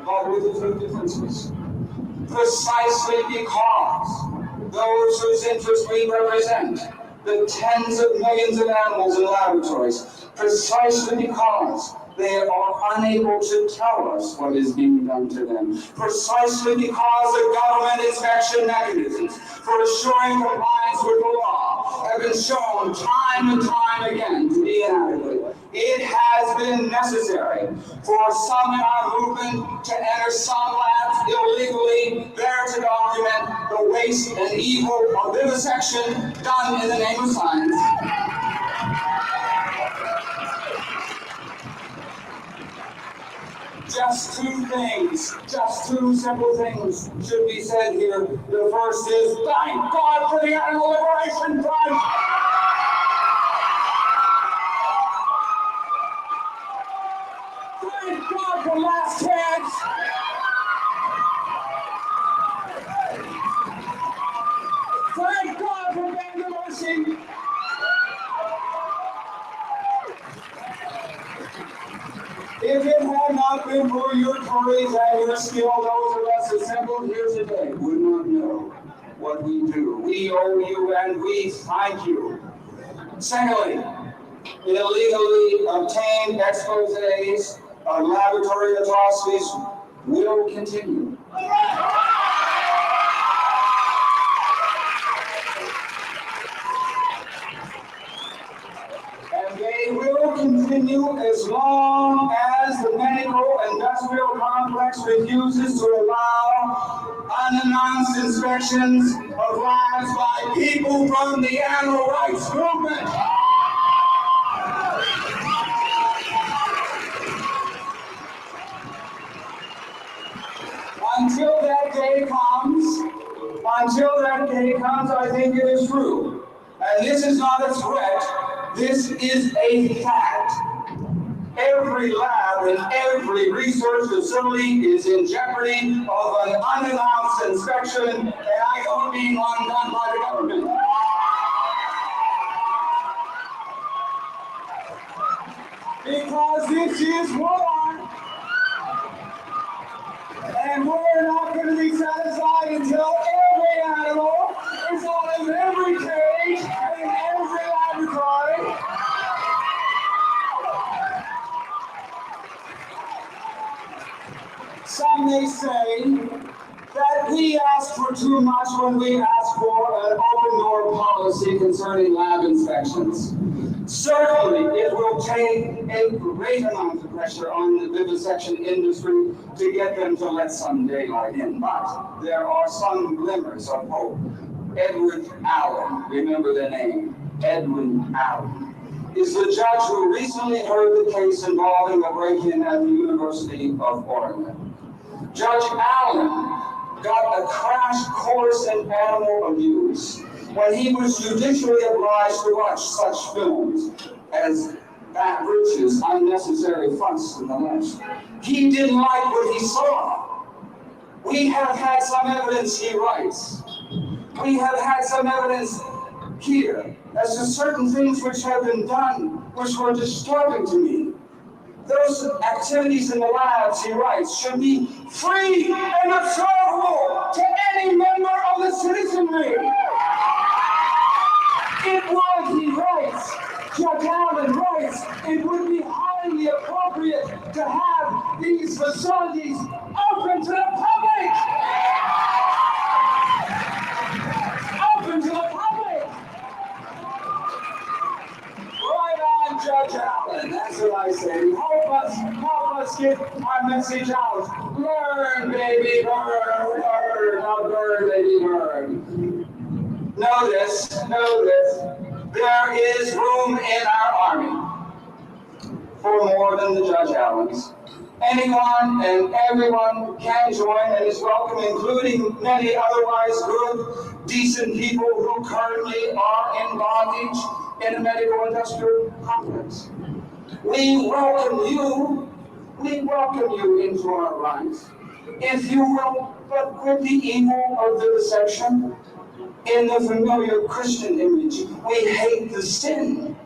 but with a few differences. Precisely because those whose interests we represent, the tens of millions of animals in laboratories, precisely because they are unable to tell us what is being done to them, precisely because the government inspection mechanisms for assuring compliance with the law have been shown time and time again to be inadequate. It has been necessary for some in our movement to enter some labs illegally, there to document the waste and evil of vivisection done in the name of science. Just two simple things should be said here. The first is, thank God for the Animal Liberation Front! Thank God for Last Chance! Thank God for Bangladeshi! If it had not been for your courage and your skill, those of us assembled here today would not know what we do. We owe you and we thank you. Secondly, illegally obtained exposés of laboratory atrocities will continue. And they will continue as long as the medical industrial complex refuses to allow unannounced inspections of labs by people from the animal rights movement. Until that day comes, I think it is true. And this is not a threat, this is a fact. Every lab and every research facility is in jeopardy of an unannounced inspection, and I don't mean one done by the government. Because this is war, and we're not going to be satisfied until every animal is out of every cage and in every laboratory. Some may say that we ask for too much when we ask for an open door policy concerning lab inspections. Certainly, it will take a great amount of pressure on the vivisection industry to get them to let some daylight in, but there are some glimmers of hope. Edward Allen, remember the name, Edwin Allen, is the judge who recently heard the case involving a break-in at the University of Oregon. Judge Allen got a crash course in animal abuse when he was judicially obliged to watch such films as That Rich's Unnecessary Fuss and the Left. He didn't like what he saw. We have had some evidence, he writes. We have had some evidence here as to certain things which have been done which were disturbing to me. Those activities in the labs, he writes, should be free and observable to any member of the citizenry. It would, he writes, Judge Allen writes, it would be highly appropriate to have these facilities open to the public. Open to the public. Right on, Judge Allen. That's what I say. Help us get our message out. Learn, baby, learn. Now learn, baby, learn. Know this. There is room in our army for more than the Judge Allens. Anyone and everyone can join and is welcome, including many otherwise good, decent people who currently are in bondage in a medical industrial complex. We welcome you into our ranks, if you will, but with the evil of vivisection. In the familiar Christian image, we hate the sin,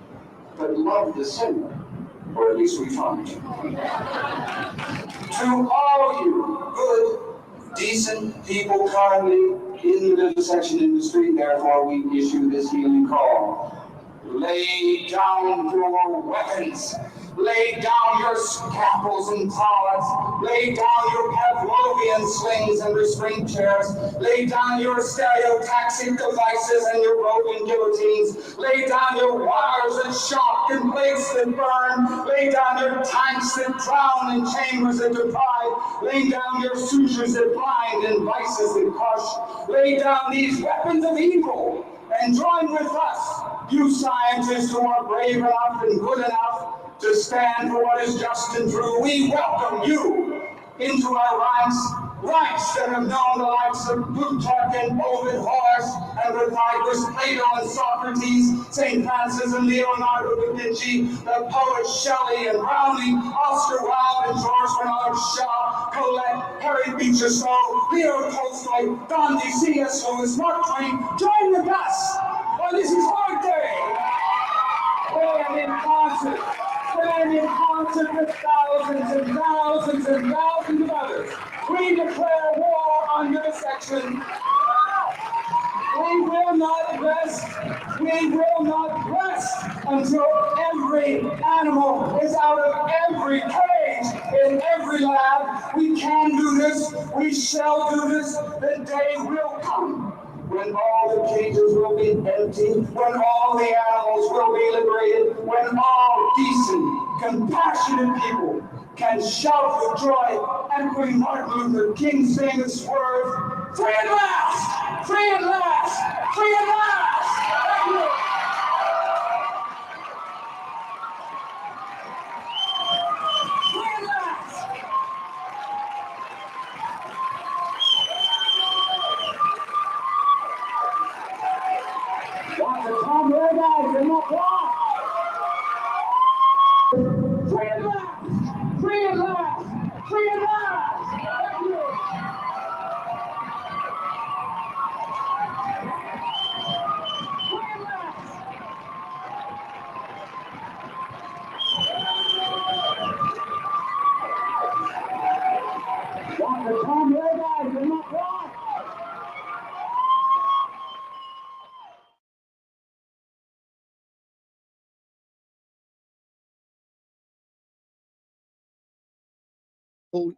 but love the sinner, or at least we try. To all you good, decent people currently in the vivisection industry, therefore we issue this healing call. Lay down your weapons. Lay down your scalpels and prods. Lay down your Pavlovian slings and restraint chairs. Lay down your stereotaxic devices and your broken guillotines. Lay down your wires that shock and blades that burn. Lay down your tanks that drown and chambers that divide. Lay down your sutures that blind and vices that crush. Lay down these weapons of evil and join with us, you scientists who are brave enough and good enough to stand for what is just and true. We welcome you into our ranks that have known the likes of Plutarch and Ovid, Horace and Pythagoras, Plato and Socrates, St. Francis and Leonardo da Vinci, the poets Shelley and Browning, Oscar Wilde and George Bernard Shaw, Colette, Harry Beecher Stowe, Leo Tolstoy, Gandhi, C.S. Lewis, Mark Twain. Join with us on this historic day. Stand in concert with thousands and thousands and thousands of others. We declare war on vivisection. We will not rest until every animal is out of every cage, in every lab. We can do this, we shall do this. The day will come when all the cages will be empty, when all the animals will be liberated, when all decent, compassionate people can shout with joy, echoing Martin Luther King's famous words, free at last! Free at last! Free at last! Thank you. Free at last! Dr. Tom Ray, guys, in the applause! Free at last!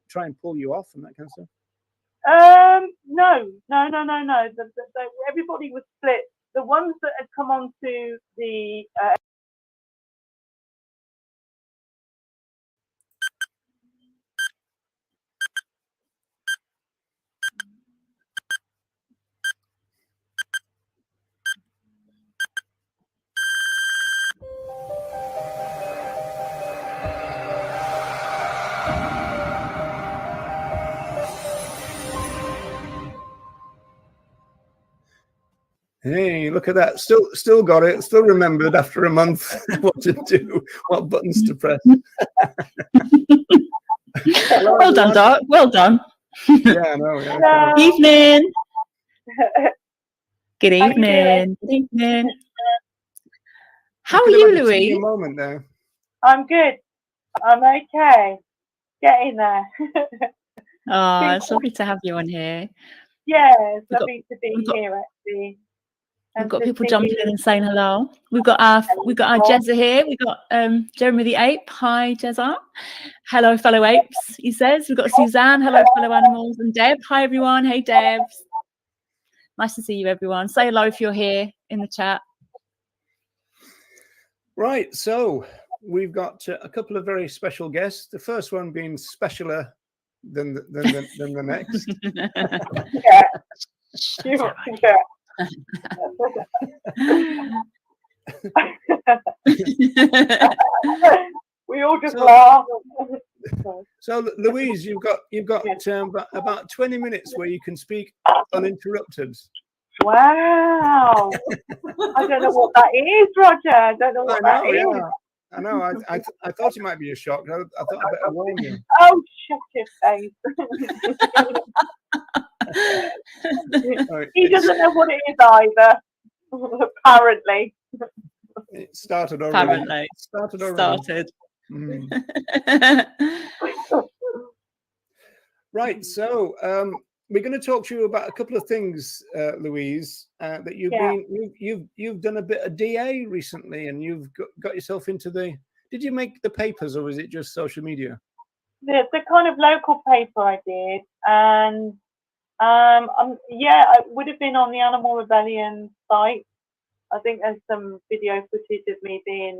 try and pull you off and that kind of stuff? No. Everybody was split. The ones that had come onto the Hey, look at that. Still got it. Still remembered after a month what to do, what buttons to press. Hello, well done, Doc. Well done. Yeah, I know. Yeah. Evening. Good How you doing? evening. Good evening. How are Could have you, had a senior Louise? moment there. I'm good. I'm okay. Getting there. Oh, it's lovely to have you on here. Yeah, it's lovely to be here actually. We've got people jumping in and saying hello. We've got our Jezza here. We've got Jeremy the ape. Hi, Jezza. Hello, fellow apes. He says we've got Suzanne. Hello, fellow animals, and Deb. Hi, everyone. Hey, Deb. Nice to see you, everyone. Say hello if you're here in the chat. Right, so we've got a couple of very special guests. The first one being specialer than the next. Yeah. We all just laugh. So Louise, you've got about 20 minutes where you can speak uninterrupted. Wow. I don't know what that is, Roger. I don't know what that is. Yeah. I know. I thought it might be a shock. I thought I better warn you. Oh, shut your face. He doesn't know what it is either. Apparently. It started already. Started. Mm. Right. So we're going to talk to you about a couple of things, Louise. That you've done a bit of DA recently, and you've got yourself into the. Did you make the papers, or was it just social media? The kind of local paper I did, and I would have been on the Animal Rebellion site. I think there's some video footage of me being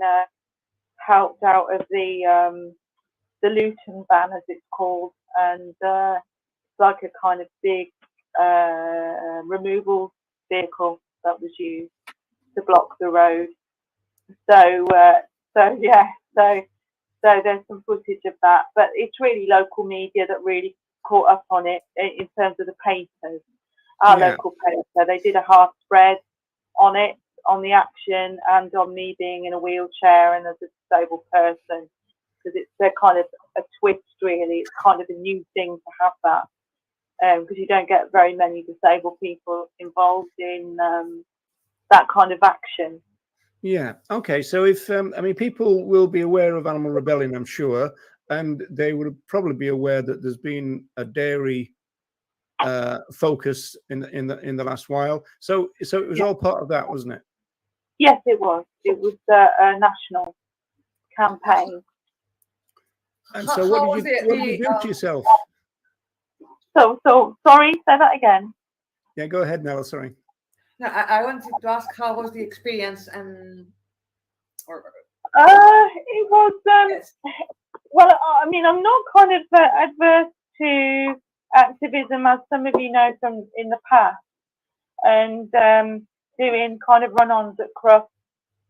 helped out of the Luton van, as it's called, and it's like a kind of big removal vehicle that was used to block the road. So there's some footage of that, but it's really local media that really caught up on it in terms of the papers. Our local paper, they did a half spread on it, on the action, and on me being in a wheelchair and as a disabled person, because they're kind of a twist, really. It's kind of a new thing to have that, because you don't get very many disabled people involved in that kind of action. Yeah. Okay. So if people will be aware of Animal Rebellion, I'm sure, and they would probably be aware that there's been a dairy focus in the last while. So it was all part of that, wasn't it? Yes, it was. It was a national campaign. And so, what did you do to yourself? So sorry. Say that again. Yeah. Go ahead, Nella. Sorry. No, I wanted to ask how was the experience and. It was. Well, I mean, I'm not kind of adverse to activism, as some of you know from in the past, and doing kind of run-ons at Crufts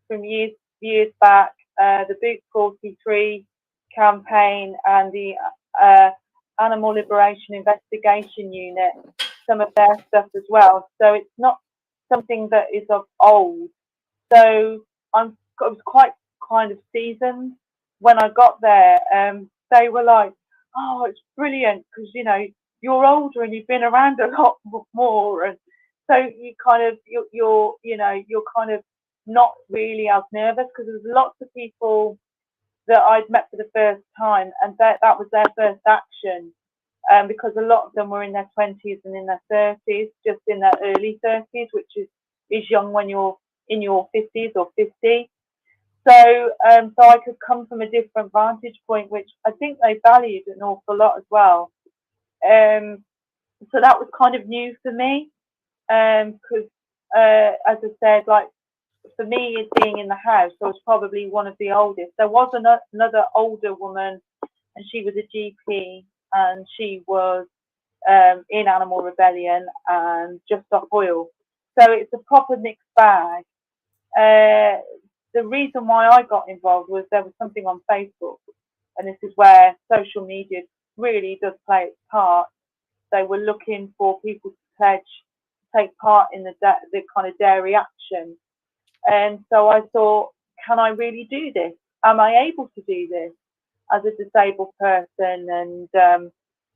from years back, the Big 43 campaign and the Animal Liberation Investigation Unit, some of their stuff as well. So it's not something that is of old. So I was quite kind of seasoned when I got there. They were like, "Oh, it's brilliant because you're older and you've been around a lot more, and so you kind of you're kind of not really as nervous because there's lots of people that I'd met for the first time, and that was their first action, because a lot of them were in their 20s and in their 30s, just in their early 30s, which is young when you're in your 50s or 50. So I could come from a different vantage point, which I think they valued an awful lot as well. So that was kind of new for me, because as I said, like for me, being in the house, I was probably one of the oldest. There was another older woman, and she was a GP, and she was in Animal Rebellion and just off oil. So it's a proper mixed bag. The reason why I got involved was there was something on Facebook, and this is where social media really does play its part. They were looking for people to pledge, take part in the kind of dairy action. And so I thought, can I really do this? Am I able to do this as a disabled person and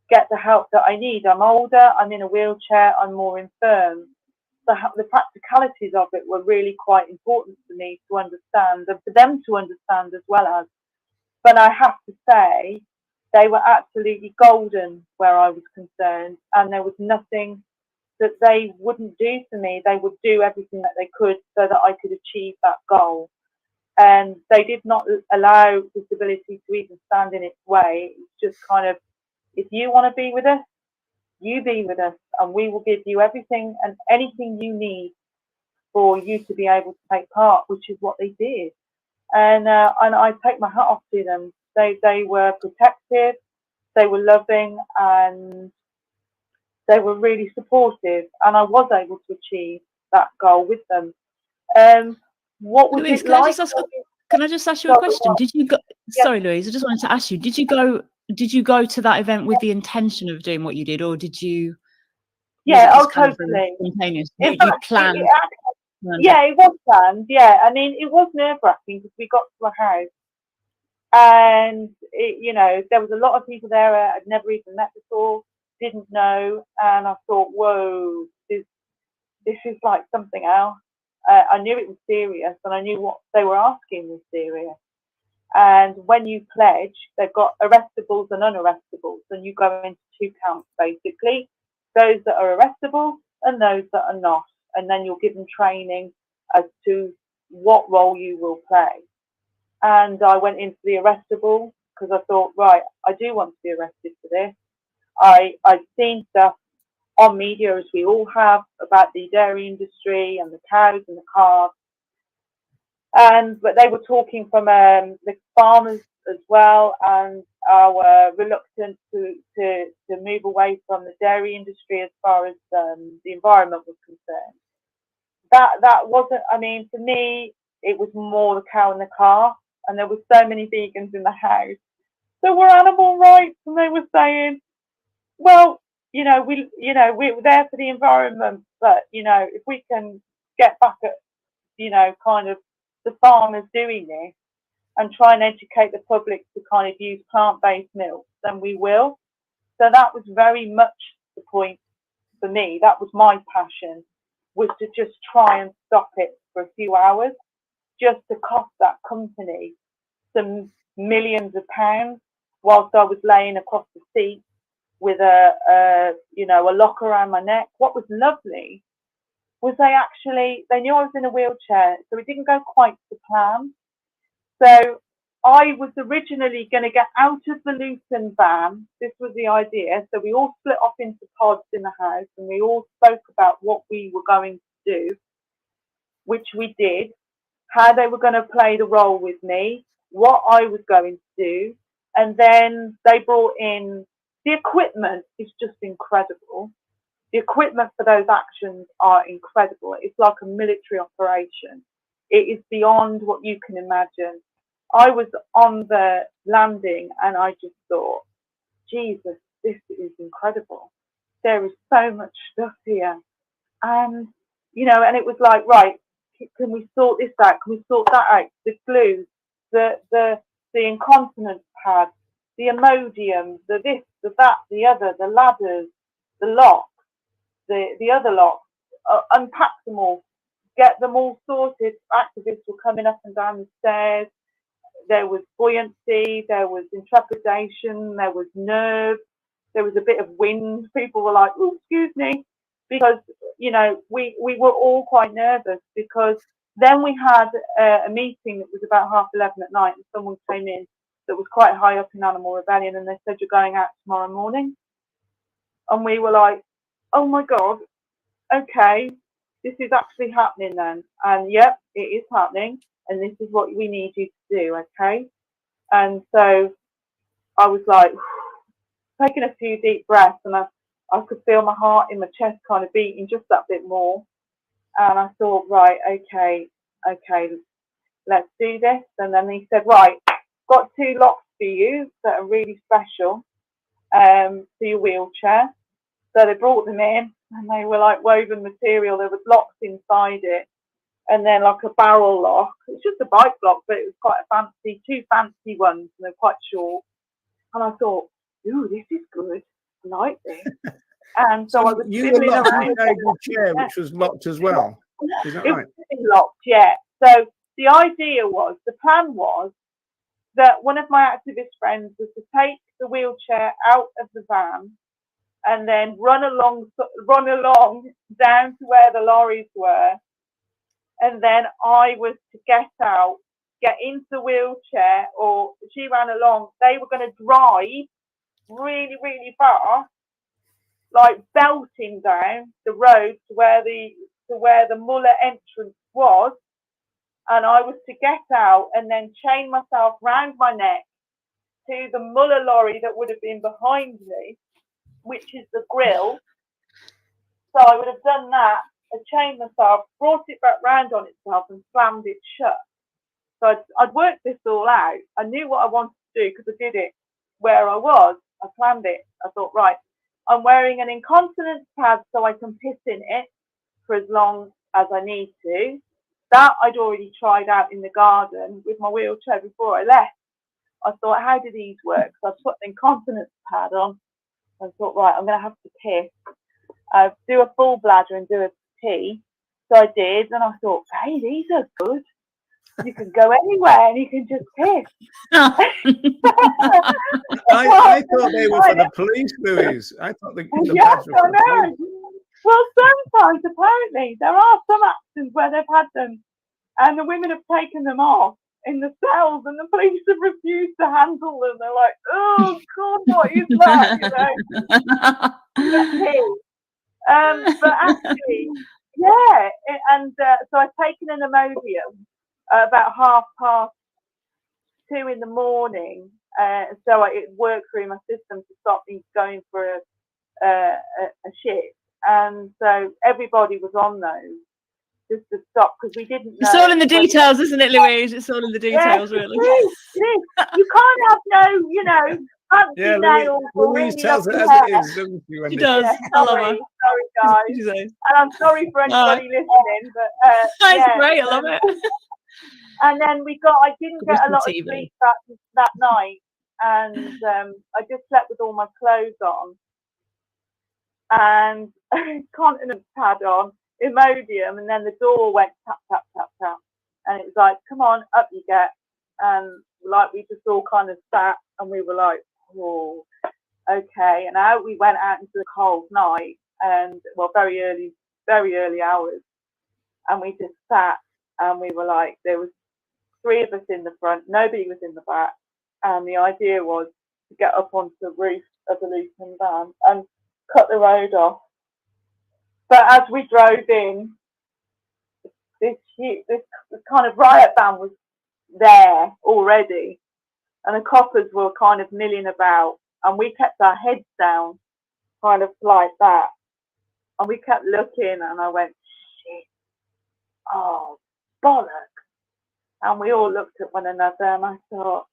get the help that I need? I'm older, I'm in a wheelchair, I'm more infirm. So the practicalities of it were really quite important for me to understand, and for them to understand as well as. But I have to say, they were absolutely golden where I was concerned, and there was nothing that they wouldn't do for me. They would do everything that they could so that I could achieve that goal. And they did not allow disability to even stand in its way. It's just kind of, if you want to be with us, you be with us, and we will give you everything and anything you need for you to be able to take part, which is what they did. And I take my hat off to them. They were protective, they were loving, and they were really supportive, and I was able to achieve that goal with them. What was Louise, it like? Can I just ask you a question? Did you go? Yeah. Sorry, Louise, I just wanted to ask you. Did you go to that event with the intention of doing what you did, or did you? Yeah, totally. Spontaneous. You planned. Yeah, it was planned. Yeah, I mean, it was nerve-wracking because we got to a house, and there was a lot of people there I'd never even met before, didn't know, and I thought, whoa, this is like something else. I knew it was serious, and I knew what they were asking was serious. And when you pledge, they've got arrestables and unarrestables, and you go into 2 camps basically: those that are arrestable and those that are not. And then you're given training as to what role you will play. And I went into the arrestable because I thought, right, I do want to be arrested for this. I've seen stuff on media, as we all have, about the dairy industry and the cows and the calves. But they were talking from the farmers as well, and our reluctance to move away from the dairy industry as far as the environment was concerned. That wasn't, I mean, for me, it was more the cow and the calf, and there were so many vegans in the house. So we're animal rights, and they were saying, well, we're there for the environment, but if we can get back at kind of the farmers doing this and try and educate the public to kind of use plant-based milk, then we will. So that was very much the point for me. That was my passion, was to just try and stop it for a few hours, just to cost that company some millions of pounds, whilst I was laying across the seat with a lock around my neck. What was lovely was they knew I was in a wheelchair, so it didn't go quite to plan. So I was originally going to get out of the Luton van. This was the idea. So we all split off into pods in the house, and we all spoke about what we were going to do, which we did, how they were going to play the role with me, what I was going to do. And then they brought in the equipment. Is just incredible. The equipment for those actions are incredible. It's like a military operation. It is beyond what you can imagine. I was on the landing and I just thought, Jesus, this is incredible. There is so much stuff here. And it was like, right, can we sort this out? Can we sort that out? The glue, the incontinence pad, the Imodium, the this, the that, the other, the ladders, the locks, the other locks, unpack them all, get them all sorted. Activists were coming up and down the stairs. There was buoyancy, there was intrepidation, there was nerve, there was a bit of wind. People were like, oh, excuse me, because, we were all quite nervous, because Then we had a meeting that was about 11:30 at night, and someone came in that was quite high up in Animal Rebellion, and they said, you're going out tomorrow morning. And we were like, oh my God, okay, this is actually happening then. And yep, it is happening, and this is what we need you to do, okay? And so I was like, taking a few deep breaths, and I could feel my heart in my chest kind of beating just that bit more. And I thought, right, okay, let's do this. And then he said, right, got 2 locks for you that are really special for your wheelchair. So they brought them in, and they were like woven material. There was locks inside it, and then like a barrel lock. It's just a bike lock, but it was quite a fancy, 2 fancy ones, and they're quite short. And I thought, ooh, this is good. I like this. And so I was you were fiddling locked around in the disabled chair, which was locked as well. Is that it right? was locked, yeah. So the idea was, the plan was that one of my activist friends was to take the wheelchair out of the van and then run along down to where the lorries were, and then I was to get out, get into the wheelchair, or she ran along. They were going to drive really, really fast, like belting down the road to where the Muller entrance was, and I was to get out and then chain myself round my neck to the Muller lorry that would have been behind me, which is the grill. So I would have done that, and chained myself, brought it back round on itself, and slammed it shut. So I'd worked this all out. I knew what I wanted to do because I did it where I was. I planned it. I thought, right, I'm wearing an incontinence pad so I can piss in it for as long as I need to. That I'd already tried out in the garden with my wheelchair before I left. I thought, how do these work? So I put the incontinence pad on and thought, right, I'm going to have to piss. Do a full bladder and do a pee. So I did, and I thought, hey, these are good. You can go anywhere and you can just piss. I thought they were for the police, Louise. I thought the yes, pads were for the I know. police. Well, sometimes apparently there are some actions where they've had them, and the women have taken them off in the cells, and the police have refused to handle them. They're like, oh God, what is that? But actually, yeah, so I've taken an Imodium about 2:30 in the morning, so it worked through my system to stop me going for a shit, and so everybody was on those just to stop, because we didn't know. It's all in the details, isn't it, Louise? It's all in the details, really. It is. You can't have no, fancy nails. Louise tells it as it is, doesn't she? She does. Yeah, I love her. sorry, guys. And I'm sorry for anybody listening, but that's great. I love it. And then I didn't get a lot of sleep that night, and I just slept with all my clothes on and continence pad on, Imodium, and then the door went tap, tap, tap, tap, and it was like, come on, up you get. And like we just all kind of sat, and we were like, oh, okay. And out we went out into the cold night, and very early hours, and we just sat, and we were like, there was 3 of us in the front, nobody was in the back, and the idea was to get up onto the roof of the Luton van and cut the road off. But as we drove in, this kind of riot van was there already, and the coppers were kind of milling about, and we kept our heads down, kind of like that, and we kept looking, and I went, shit, oh, bollocks. And we all looked at one another, and I thought,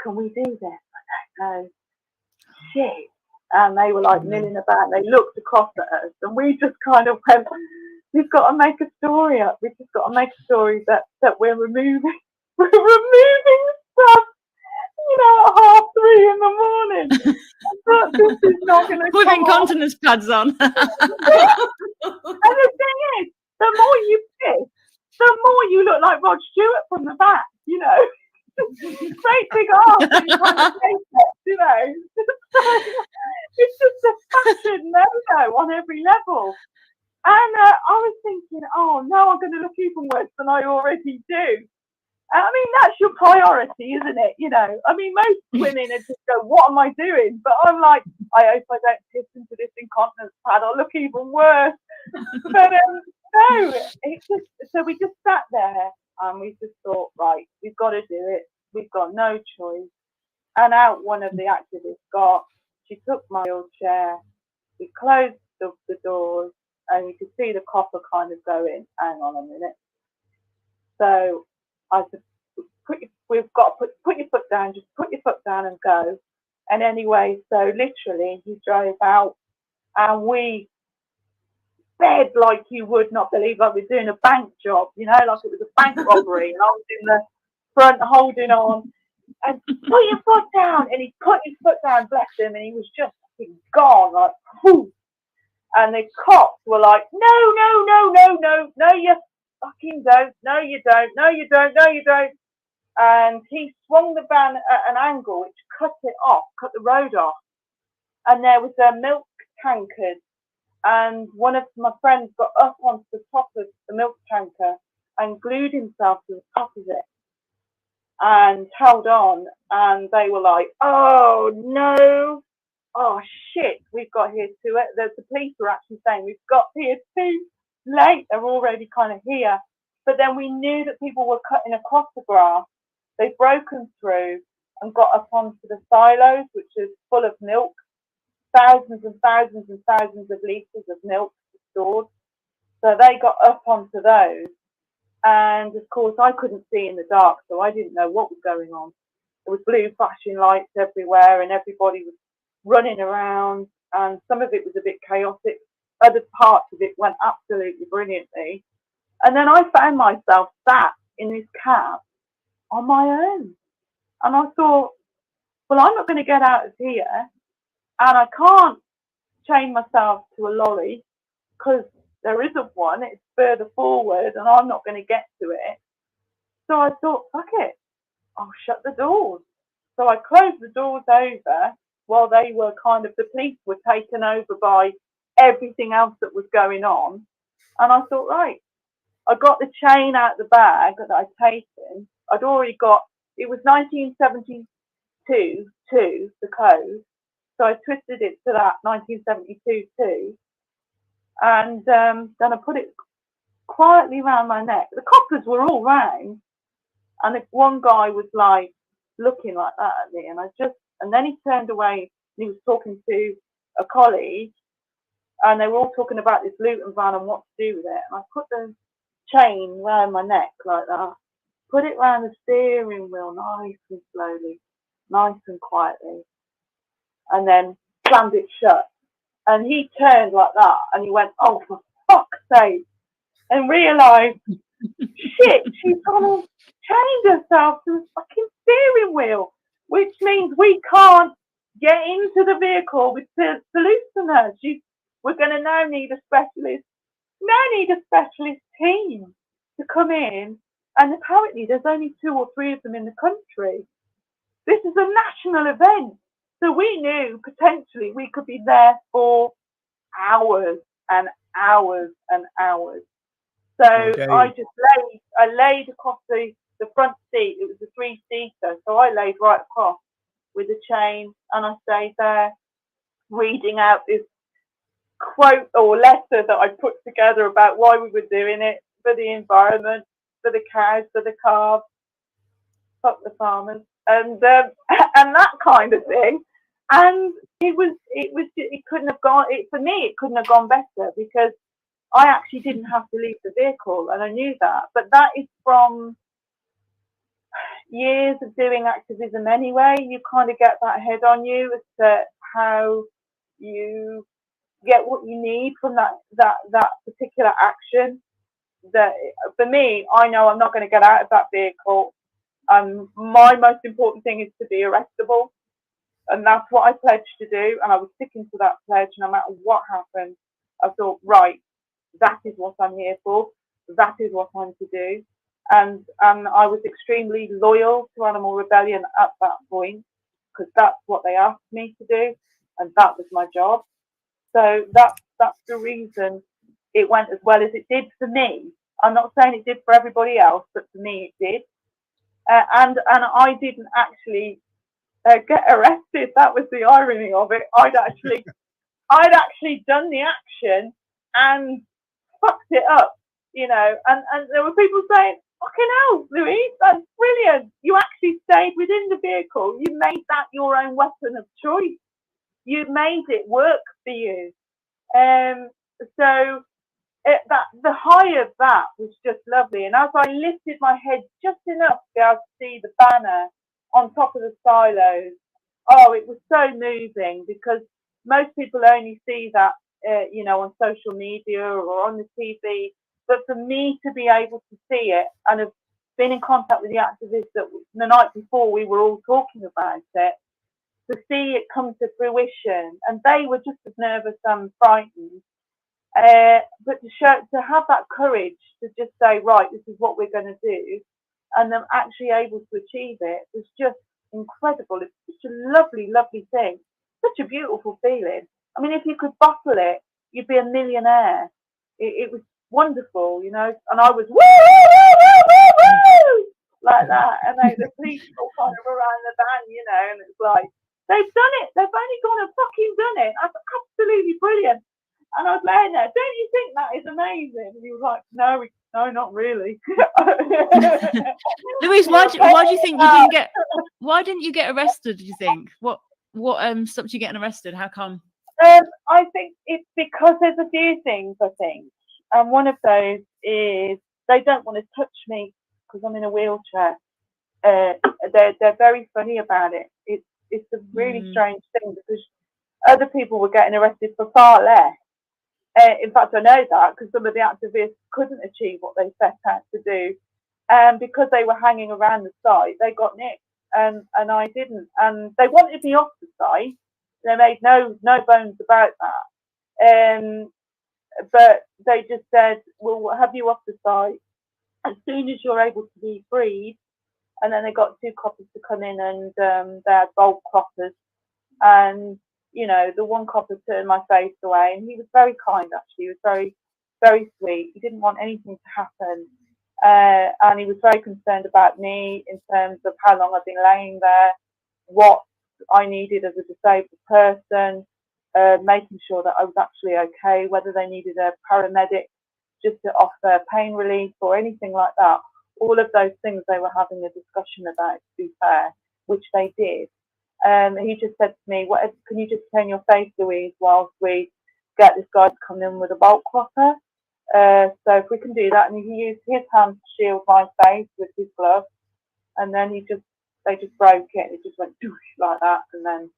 can we do this? I don't know. Shit. And they were like milling about, and they looked across at us, and we just kind of went, we've got to make a story up. We've just got to make a story that we're removing stuff, at 3:30 in the morning. But this is not going to With incontinence pads on. And the thing is, the more you piss, the more you look like Rod Stewart from the back, Great big arms and kind of it's just a fashion no-no on every level. I was thinking, oh no, I'm going to look even worse than I already do. I mean, that's your priority, isn't it? You know, I mean, most women are just go, what am I doing? But I'm like, I hope I don't piss into this incontinence pad. I'll look even worse. But no, it just, so we just sat there and we just thought, right, we've got to do it. We've got no choice. And out one of the activists got, she took my wheelchair, we closed the doors, and you could see the copper kind of going, hang on a minute. So I said, we've got to put your foot down, just put your foot down and go. And anyway, so literally he drove out and we sped like you would not believe, like we're doing a bank job, you know, like it was a bank robbery. And I was in the front holding on and put your foot down. And he put his foot down, bless him, and he was just gone, like, whoo. And the cops were like, no, you fucking don't. No, you don't. No, you don't. No, you don't. And he swung the van at an angle which cut the road off. And there was a milk tankard. And one of my friends got up onto the top of the milk tanker and glued himself to the top of it and held on. And they were like, oh, no. Oh, shit, we've got here too. The police were actually saying, we've got here too late. They're already kind of here. But then we knew that people were cutting across the grass. They've broken through and got up onto the silos, which is full of milk, thousands and thousands and thousands of litres of milk stored. So they got up onto those. And of course, I couldn't see in the dark, so I didn't know what was going on. There was blue flashing lights everywhere and everybody was running around, and some of it was a bit chaotic. Other parts of it went absolutely brilliantly. And then I found myself sat in this cab on my own. And I thought, well, I'm not going to get out of here, and I can't chain myself to a lorry because there isn't one. It's further forward and I'm not going to get to it. So I thought, fuck it, I'll shut the doors. So I closed the doors over while they were the police were taken over by everything else that was going on. And I thought, right, I got the chain out the bag that I'd taken. I'd already got, it was 1972 too, the code. So I twisted it to that 1972 too. And then I put it quietly around my neck. The coppers were all round. And one guy was like looking like that at me. And then he turned away and he was talking to a colleague. And they were all talking about this Luton van and what to do with it. And I put the chain round my neck like that. Put it round the steering wheel nice and slowly, nice and quietly. And then slammed it shut. And he turned like that and he went, oh, for fuck's sake. And realised, shit, she's gone and chained herself to the fucking steering wheel, which means we can't get into the vehicle with hallucinators. We're going to now need a specialist team to come in. And apparently there's only 2 or 3 of them in the country. This is a national event. So we knew potentially we could be there for hours and hours and hours. So I laid across the front seat. It was a 3-seater. So I laid right across with a chain and I stayed there reading out this quote or letter that I put together about why we were doing it, for the environment, for the cows, for the calves, fuck the farmers, and that kind of thing. And it couldn't have gone, for me, it couldn't have gone better because I actually didn't have to leave the vehicle and I knew that. But that is from years of doing activism anyway. You kind of get that head on you as to how you get what you need from that particular action. That for me, I know I'm not going to get out of that vehicle. My most important thing is to be arrestable. And that's what I pledged to do. And I was sticking to that pledge no matter what happened. I thought, right, that is what I'm here for. That is what I'm to do. And I was extremely loyal to Animal Rebellion at that point because that's what they asked me to do. And that was my job. So that's the reason it went as well as it did for me. I'm not saying it did for everybody else, but for me it did. And I didn't actually get arrested. That was the irony of it. I'd actually done the action and fucked it up, you know. And there were people saying, "Fucking hell, Louise, that's brilliant. You actually stayed within the vehicle. You made that your own weapon of choice. You made it work for you." So the high of that was just lovely. And as I lifted my head just enough to be able to see the banner on top of the silos, oh, it was so moving, because most people only see that, you know, on social media or on the TV. But for me to be able to see it and have been in contact with the activists that the night before we were all talking about it, to see it come to fruition, and they were just as nervous and frightened. But to have that courage to just say, right, this is what we're going to do, and them actually able to achieve it was just incredible. It's such a lovely, lovely thing, such a beautiful feeling. I mean, if you could bottle it, you'd be a millionaire. It was wonderful, you know. And I was woo, woo, woo, woo, woo, like that, and the police all kind of around the van, you know, and it's like, they've done it. They've only gone and fucking done it. That's absolutely brilliant. And I was laying there, don't you think that is amazing? And he was like, no, not really. Louise, why do you think you didn't get? Why didn't you get arrested? Do you think what stopped you getting arrested? How come? I think it's because there's a few things. I think, and one of those is they don't want to touch me because I'm in a wheelchair. They're very funny about it. It's a really strange thing, because other people were getting arrested for far less. In fact, I know that because some of the activists couldn't achieve what they set out to do, and because they were hanging around the site, they got nicked, and I didn't. And they wanted me off the site. They made no bones about that. But they just said, "We'll have you off the site as soon as you're able to be freed." And then they got 2 coppers to come in, and they had bolt croppers. And, you know, the one copper turned my face away, and he was very kind, actually. He was very, very sweet. He didn't want anything to happen. And he was very concerned about me in terms of how long I've been laying there, what I needed as a disabled person, making sure that I was actually okay, whether they needed a paramedic just to offer pain relief or anything like that. All of those things they were having a discussion about, to be fair, which they did. He just said to me, can you just turn your face, Louise, whilst we get this guy to come in with a bolt cropper? So if we can do that, and he used his hand to shield my face with his glove, and then they just broke it. It just went like that, and then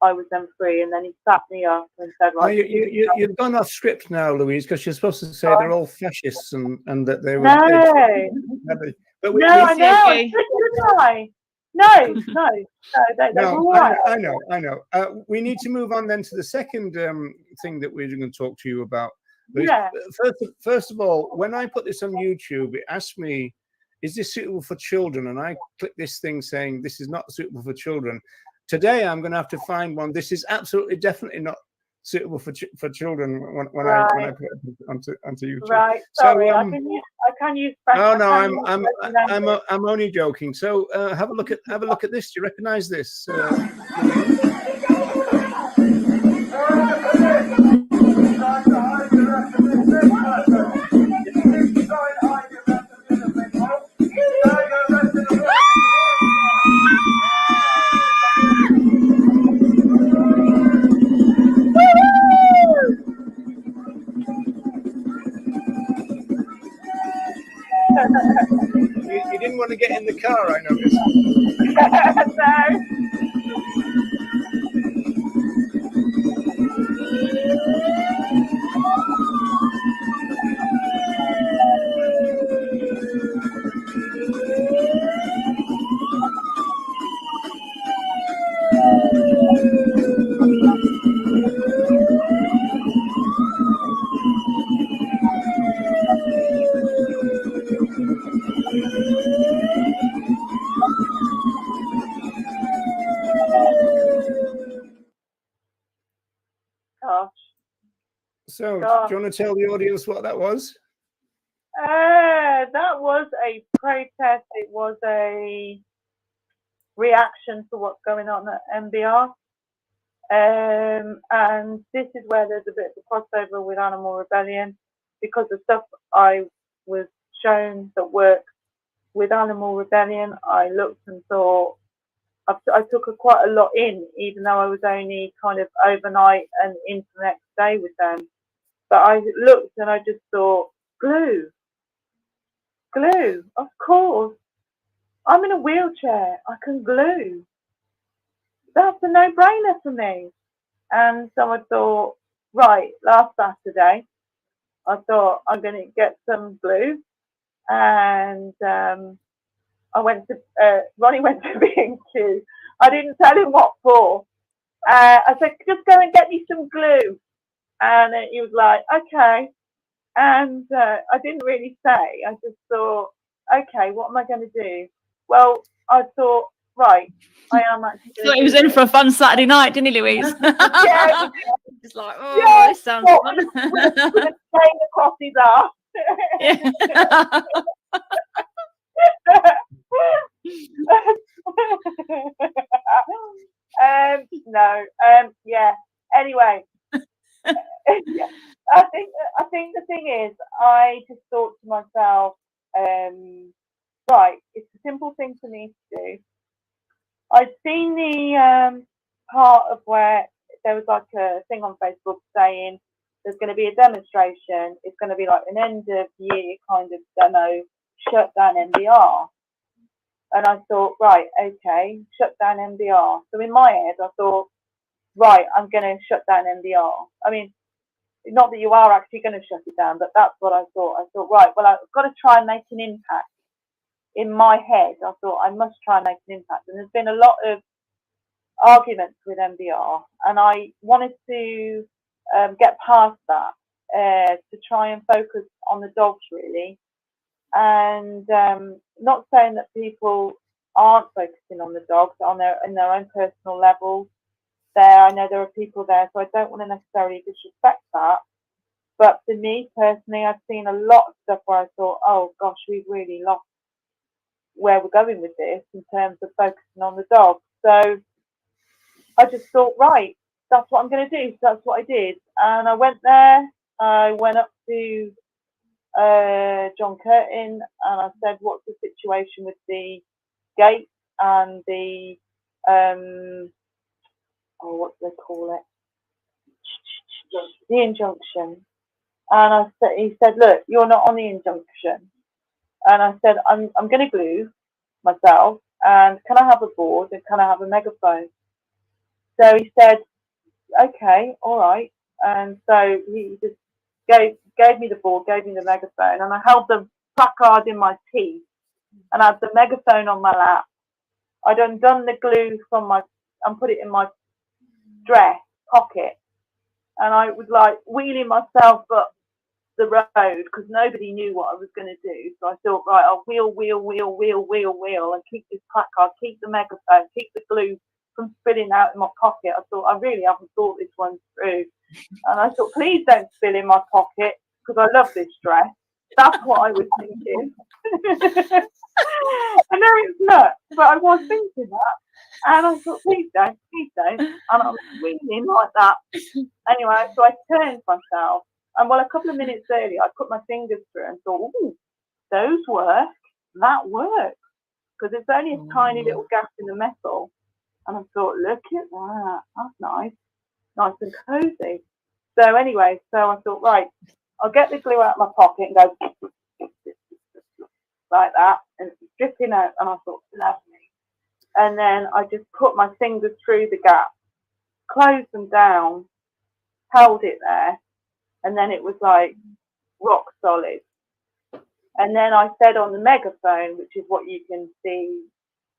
I was then free, and then he sat me up and said, right. You've gone off script now, Louise, because you're supposed to say they're all fascists and that they were. No. But I know. No, they're all right. I know. We need to move on then to the second thing that we're going to talk to you about. Yeah. First of all, when I put this on YouTube, it asked me, is this suitable for children? And I clicked this thing saying this is not suitable for children. Today, I'm going to have to find one. This is absolutely, definitely not suitable for children when I put it onto YouTube. Right. Sorry, so, I can use. No, I'm only joking. So have a look at this. Do you recognise this? You didn't want to get in the car, I noticed. So, God. do you want to tell the audience what that was? That was a protest. It was a reaction to what's going on at MBR. And this is where there's a bit of a crossover with Animal Rebellion, because the stuff I was shown that worked with Animal Rebellion, I looked and thought, I took quite a lot in, even though I was only kind of overnight and into the next day with them. But I looked and I just thought, glue, of course. I'm in a wheelchair, I can glue. That's a no-brainer for me. And so I thought, right, last Saturday, I thought I'm going to get some glue. And Ronnie went to B&Q. I didn't tell him what for. I said, just go and get me some glue. And he was like, okay. And I didn't really say. I just thought, okay, what am I going to do? Well, I thought, right, I am actually going to. Thought he was in for a fun Saturday night, didn't he, Louise? Yeah. It's like, oh, this sounds fun. With a chain across his arm. Yeah. Anyway, I think the thing is, I just thought to myself, right, it's a simple thing for me to do. I'd seen the part of where there was like a thing on Facebook saying there's going to be a demonstration. It's going to be like an end of year kind of demo, shut down MBR. And I thought, right, okay, shut down MBR. So in my head, I thought, right, I'm going to shut down MBR. I mean, not that you are actually going to shut it down, but that's what I thought. I thought, right, well, I've got to try and make an impact. In my head, I thought I must try and make an impact. And there's been a lot of arguments with MBR, and I wanted to get past that to try and focus on the dogs, really. And not saying that people aren't focusing on the dogs in their own personal level. I know there are people there, so I don't want to necessarily disrespect that. But for me personally, I've seen a lot of stuff where I thought, oh gosh, we've really lost where we're going with this in terms of focusing on the dogs. So I just thought, right, that's what I'm going to do. So that's what I did. And I went there. I went up to John Curtin and I said, what's the situation with the gate and the what do they call it? The injunction. And he said, look, you're not on the injunction. And I said, I'm going to glue myself, and can I have a board and can I have a megaphone? So he said, okay, all right. And so he just gave me the board, gave me the megaphone, and I held the placard in my teeth and had the megaphone on my lap. I'd undone the glue and put it in my dress pocket, and I was like wheeling myself up the road because nobody knew what I was going to do. So I thought, right, I'll wheel, and keep this placard, keep the megaphone, keep the glue from spilling out in my pocket. I thought, I really haven't thought this one through. And I thought, please don't spill in my pocket because I love this dress. That's what I was thinking. I know it's nuts, but I was thinking that. And I thought, please don't. And I was wheeling like that. Anyway, so I turned myself. And well, a couple of minutes earlier, I put my fingers through and thought, ooh, those work. That works. Because it's only a tiny little gap in the metal. And I thought, look at that. That's nice. Nice and cozy. So anyway, I thought, right, I'll get the glue out of my pocket and go like that. And it's dripping out. And I thought, lovely. And then I just put my fingers through the gap, closed them down, held it there. And then it was like rock solid. And then I said on the megaphone, which is what you can see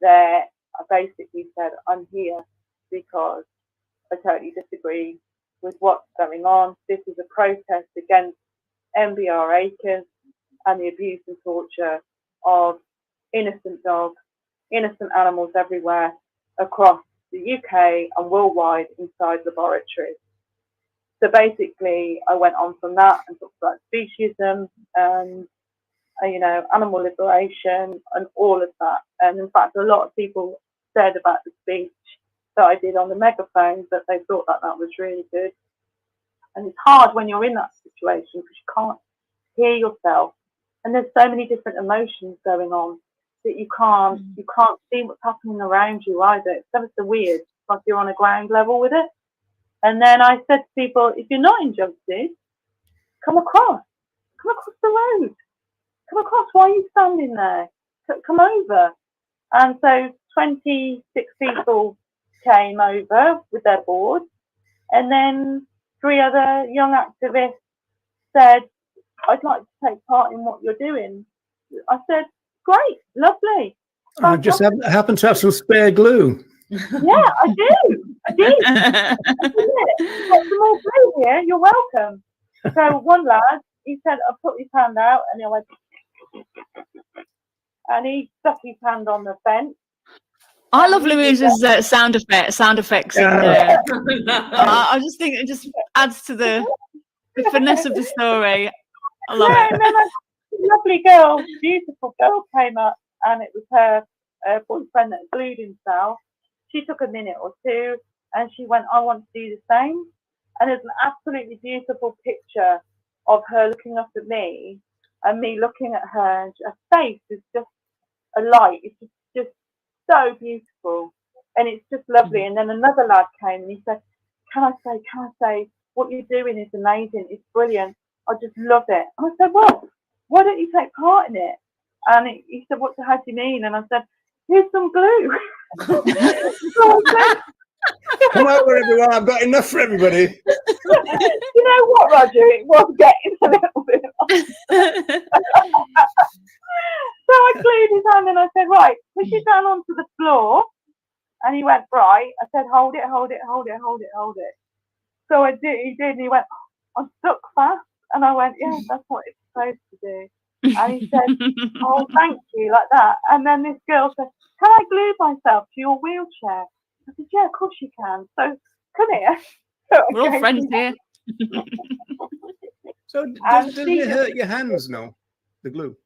there, I basically said, I'm here because I totally disagree with what's going on. This is a protest against MBR acres and the abuse and torture of innocent dogs, innocent animals everywhere across the UK and worldwide inside laboratories. So basically, I went on from that and talked about speciesism and, you know, animal liberation and all of that. And in fact, a lot of people said about the speech that I did on the megaphone that they thought that that was really good. And it's hard when you're in that situation because you can't hear yourself, and there's so many different emotions going on that you can't see what's happening around you either. It's ever so weird. It's like you're on a ground level with it. And then I said to people, if you're not in justice, come across the road, come across. Why are you standing there? Come over. And so 26 people came over with their boards, and then 3 other young activists said, I'd like to take part in what you're doing. I said, great, lovely. I just happen to have some spare glue. Yeah, I do. I did. Got some more glue here. You're welcome. So one lad, he said, I put his hand out, and he went, and he stuck his hand on the fence. I love Louise's sound effects in there. I just think it just adds to the finesse of the story. I love it. And then a lovely girl, beautiful girl, came up, and it was her boyfriend that glued himself. She took a minute or two, and she went, I want to do the same. And there's an absolutely beautiful picture of her looking up at me, and me looking at her, and her face is just a light. It's just so beautiful, and it's just lovely. And then another lad came, and he said, can I say, what you're doing is amazing. It's brilliant. I just love it. And I said, well, why don't you take part in it? And he said, how do you mean? And I said, here's some glue. So I said, come over, everyone. I've got enough for everybody. You know what, Roger? It was getting a little bit. So I glued his hand, and I said, right, push it down onto the floor. And he went, right. I said, hold it. So I did. He did. And he went, I'm stuck fast. And I went, yeah, that's what it's supposed to do. And he said, oh, thank you, like that. And then this girl said, can I glue myself to your wheelchair? I said, yeah, of course you can. So come here. So we're all friends here. So does it hurt your hands? No, the glue.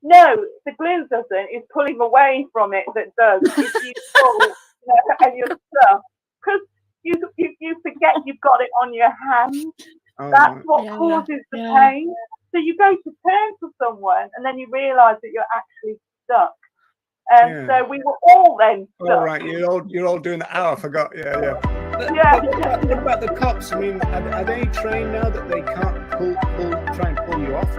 No, the glue doesn't. It's pulling away from it that does. If you pull, and you're stuck, because you forget you've got it on your hand. That's what causes the pain. So you go to turn to someone, and then you realise that you're actually stuck. So we were all then stuck. All right, you're all doing that. Oh, I forgot. Yeah. What about the cops? I mean, are they trained now that they can't try and pull you off?